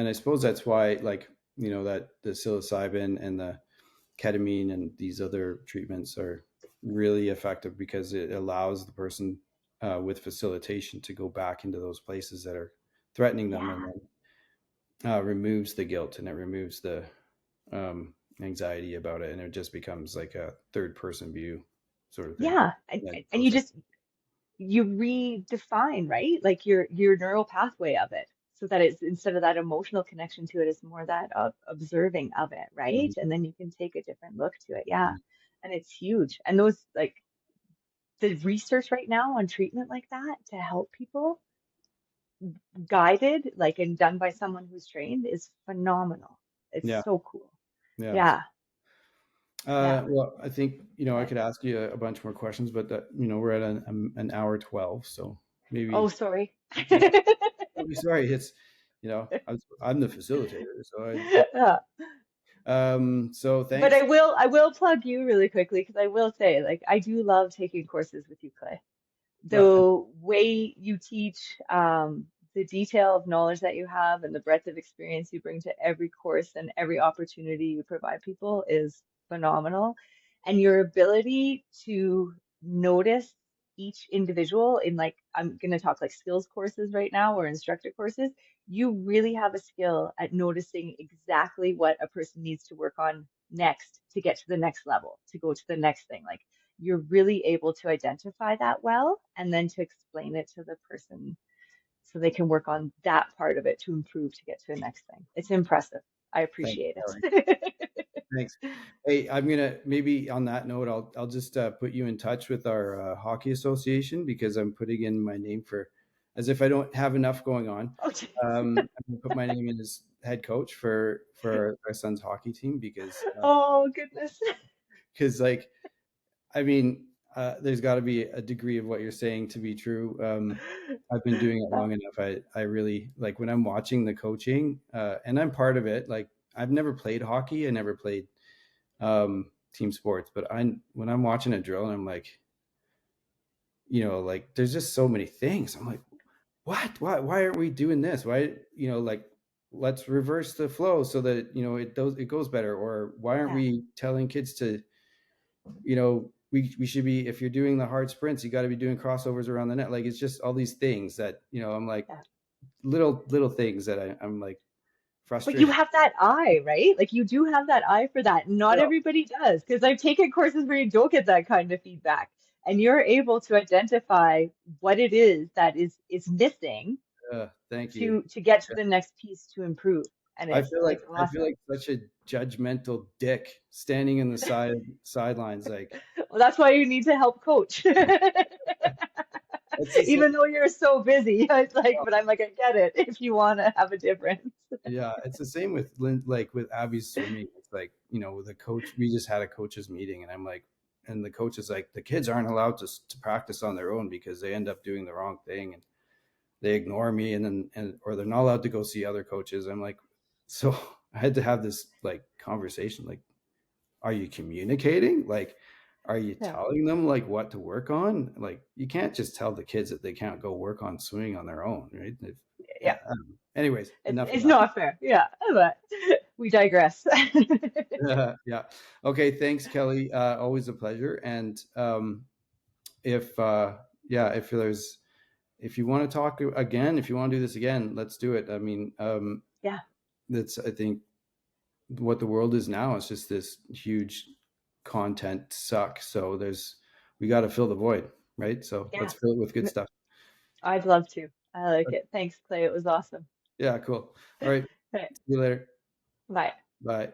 I suppose that's why, like, that the psilocybin and the ketamine and these other treatments are really effective because it allows the person with facilitation to go back into those places that are threatening them, and Yeah. then removes the guilt, and it removes the anxiety about it, and it just becomes like a third person view sort of thing. Yeah. And And you redefine, right? Like your neural pathway of it so that it's instead of that emotional connection to it, it's more that observing of it, right? Mhm. And then you can take a different look to it. Yeah. And it's huge. And those like the research right now on treatment like that to help people guided, like and done by someone who's trained is phenomenal. It's Yeah, so cool. yeah. Yeah. Yeah. Well, I think I But could ask you a bunch more questions, but that we're at an hour 12, so oh, maybe. sorry. Yeah, sorry, it's I'm the facilitator, so Yeah. so But thanks. I will plug you really quickly because I will say, like, I do love taking courses with you, Clay. Well, The way you teach, the detail of knowledge that you have, and the breadth of experience you bring to every course and every opportunity you provide people is phenomenal. And your ability to notice each individual in, like, I'm going to talk like skills courses right now or instructor courses. You really have a skill at noticing exactly what a person needs to work on next to get to the next level, to go to the next thing. Like, you're really able to identify that well and then to explain it to the person so they can work on that part of it to improve to get to the next thing. It's impressive. I thanks, appreciate Kelly. it. Thanks. Hey, I'm gonna maybe on that note, I'll just put you in touch with our hockey association because I'm putting in my name for, as if I don't have enough going on. Oh, geez. I'm gonna put my name in as head coach for our son's hockey team Oh, goodness. like, I mean, there's got to be a degree of what you're saying to be true. I've been doing it long enough. I really like when I'm watching the coaching, and I'm part of it. Like, I've never played hockey. I never played team sports, but when I'm watching a drill and I'm like, like there's just so many things. I'm like, what? Why aren't we doing this? Why, like, let's reverse the flow so that it goes better. Or why aren't Yeah, we telling kids to, we should be, if you're doing the hard sprints, you got to be doing crossovers around the net. Like, it's just all these things that I'm like, yeah. little things that I'm like But you frustrated. have that eye, right? Like you do have that eye for that. Not Yeah, everybody does, because I've taken courses where you don't get that kind of feedback, and you're able to identify what it is that is missing Thank you. to get to the next piece to improve. And it's I feel awesome. like such a judgmental dick standing in the sidelines. Like Well, that's why you need to help coach. it's the same. Even though you're so busy, it's like, but I'm like, I get it if you want to have a difference. Yeah, it's the same with like with Abby's swimming. It's like, with the coach, we just had a coaches meeting and I'm like, and the coach is like, the kids aren't allowed to practice on their own because they end up doing the wrong thing and they ignore me or they're not allowed to go see other coaches. I'm like, so I had to have this like conversation, like, are you communicating? Like, are you Yeah. telling them like what to work on? Like, you can't just tell the kids that they can't go work on swimming on their own, right? Yeah. Yeah. I don't know. Anyways, enough of It's that. not fair. Yeah. But we digress. Yeah. Okay. Thanks, Kelly. Always a pleasure. And if yeah, if you want to talk again, if you want to do this again, let's do it. I mean, Yeah. that's I think what the world is now. It's just this huge content suck. So we got to fill the void, right? So let's Yeah. fill it with good stuff. I'd love to. I like it. Thanks, Clay. It was awesome. Yeah. Cool. All right. Okay. See you later. Bye. Bye.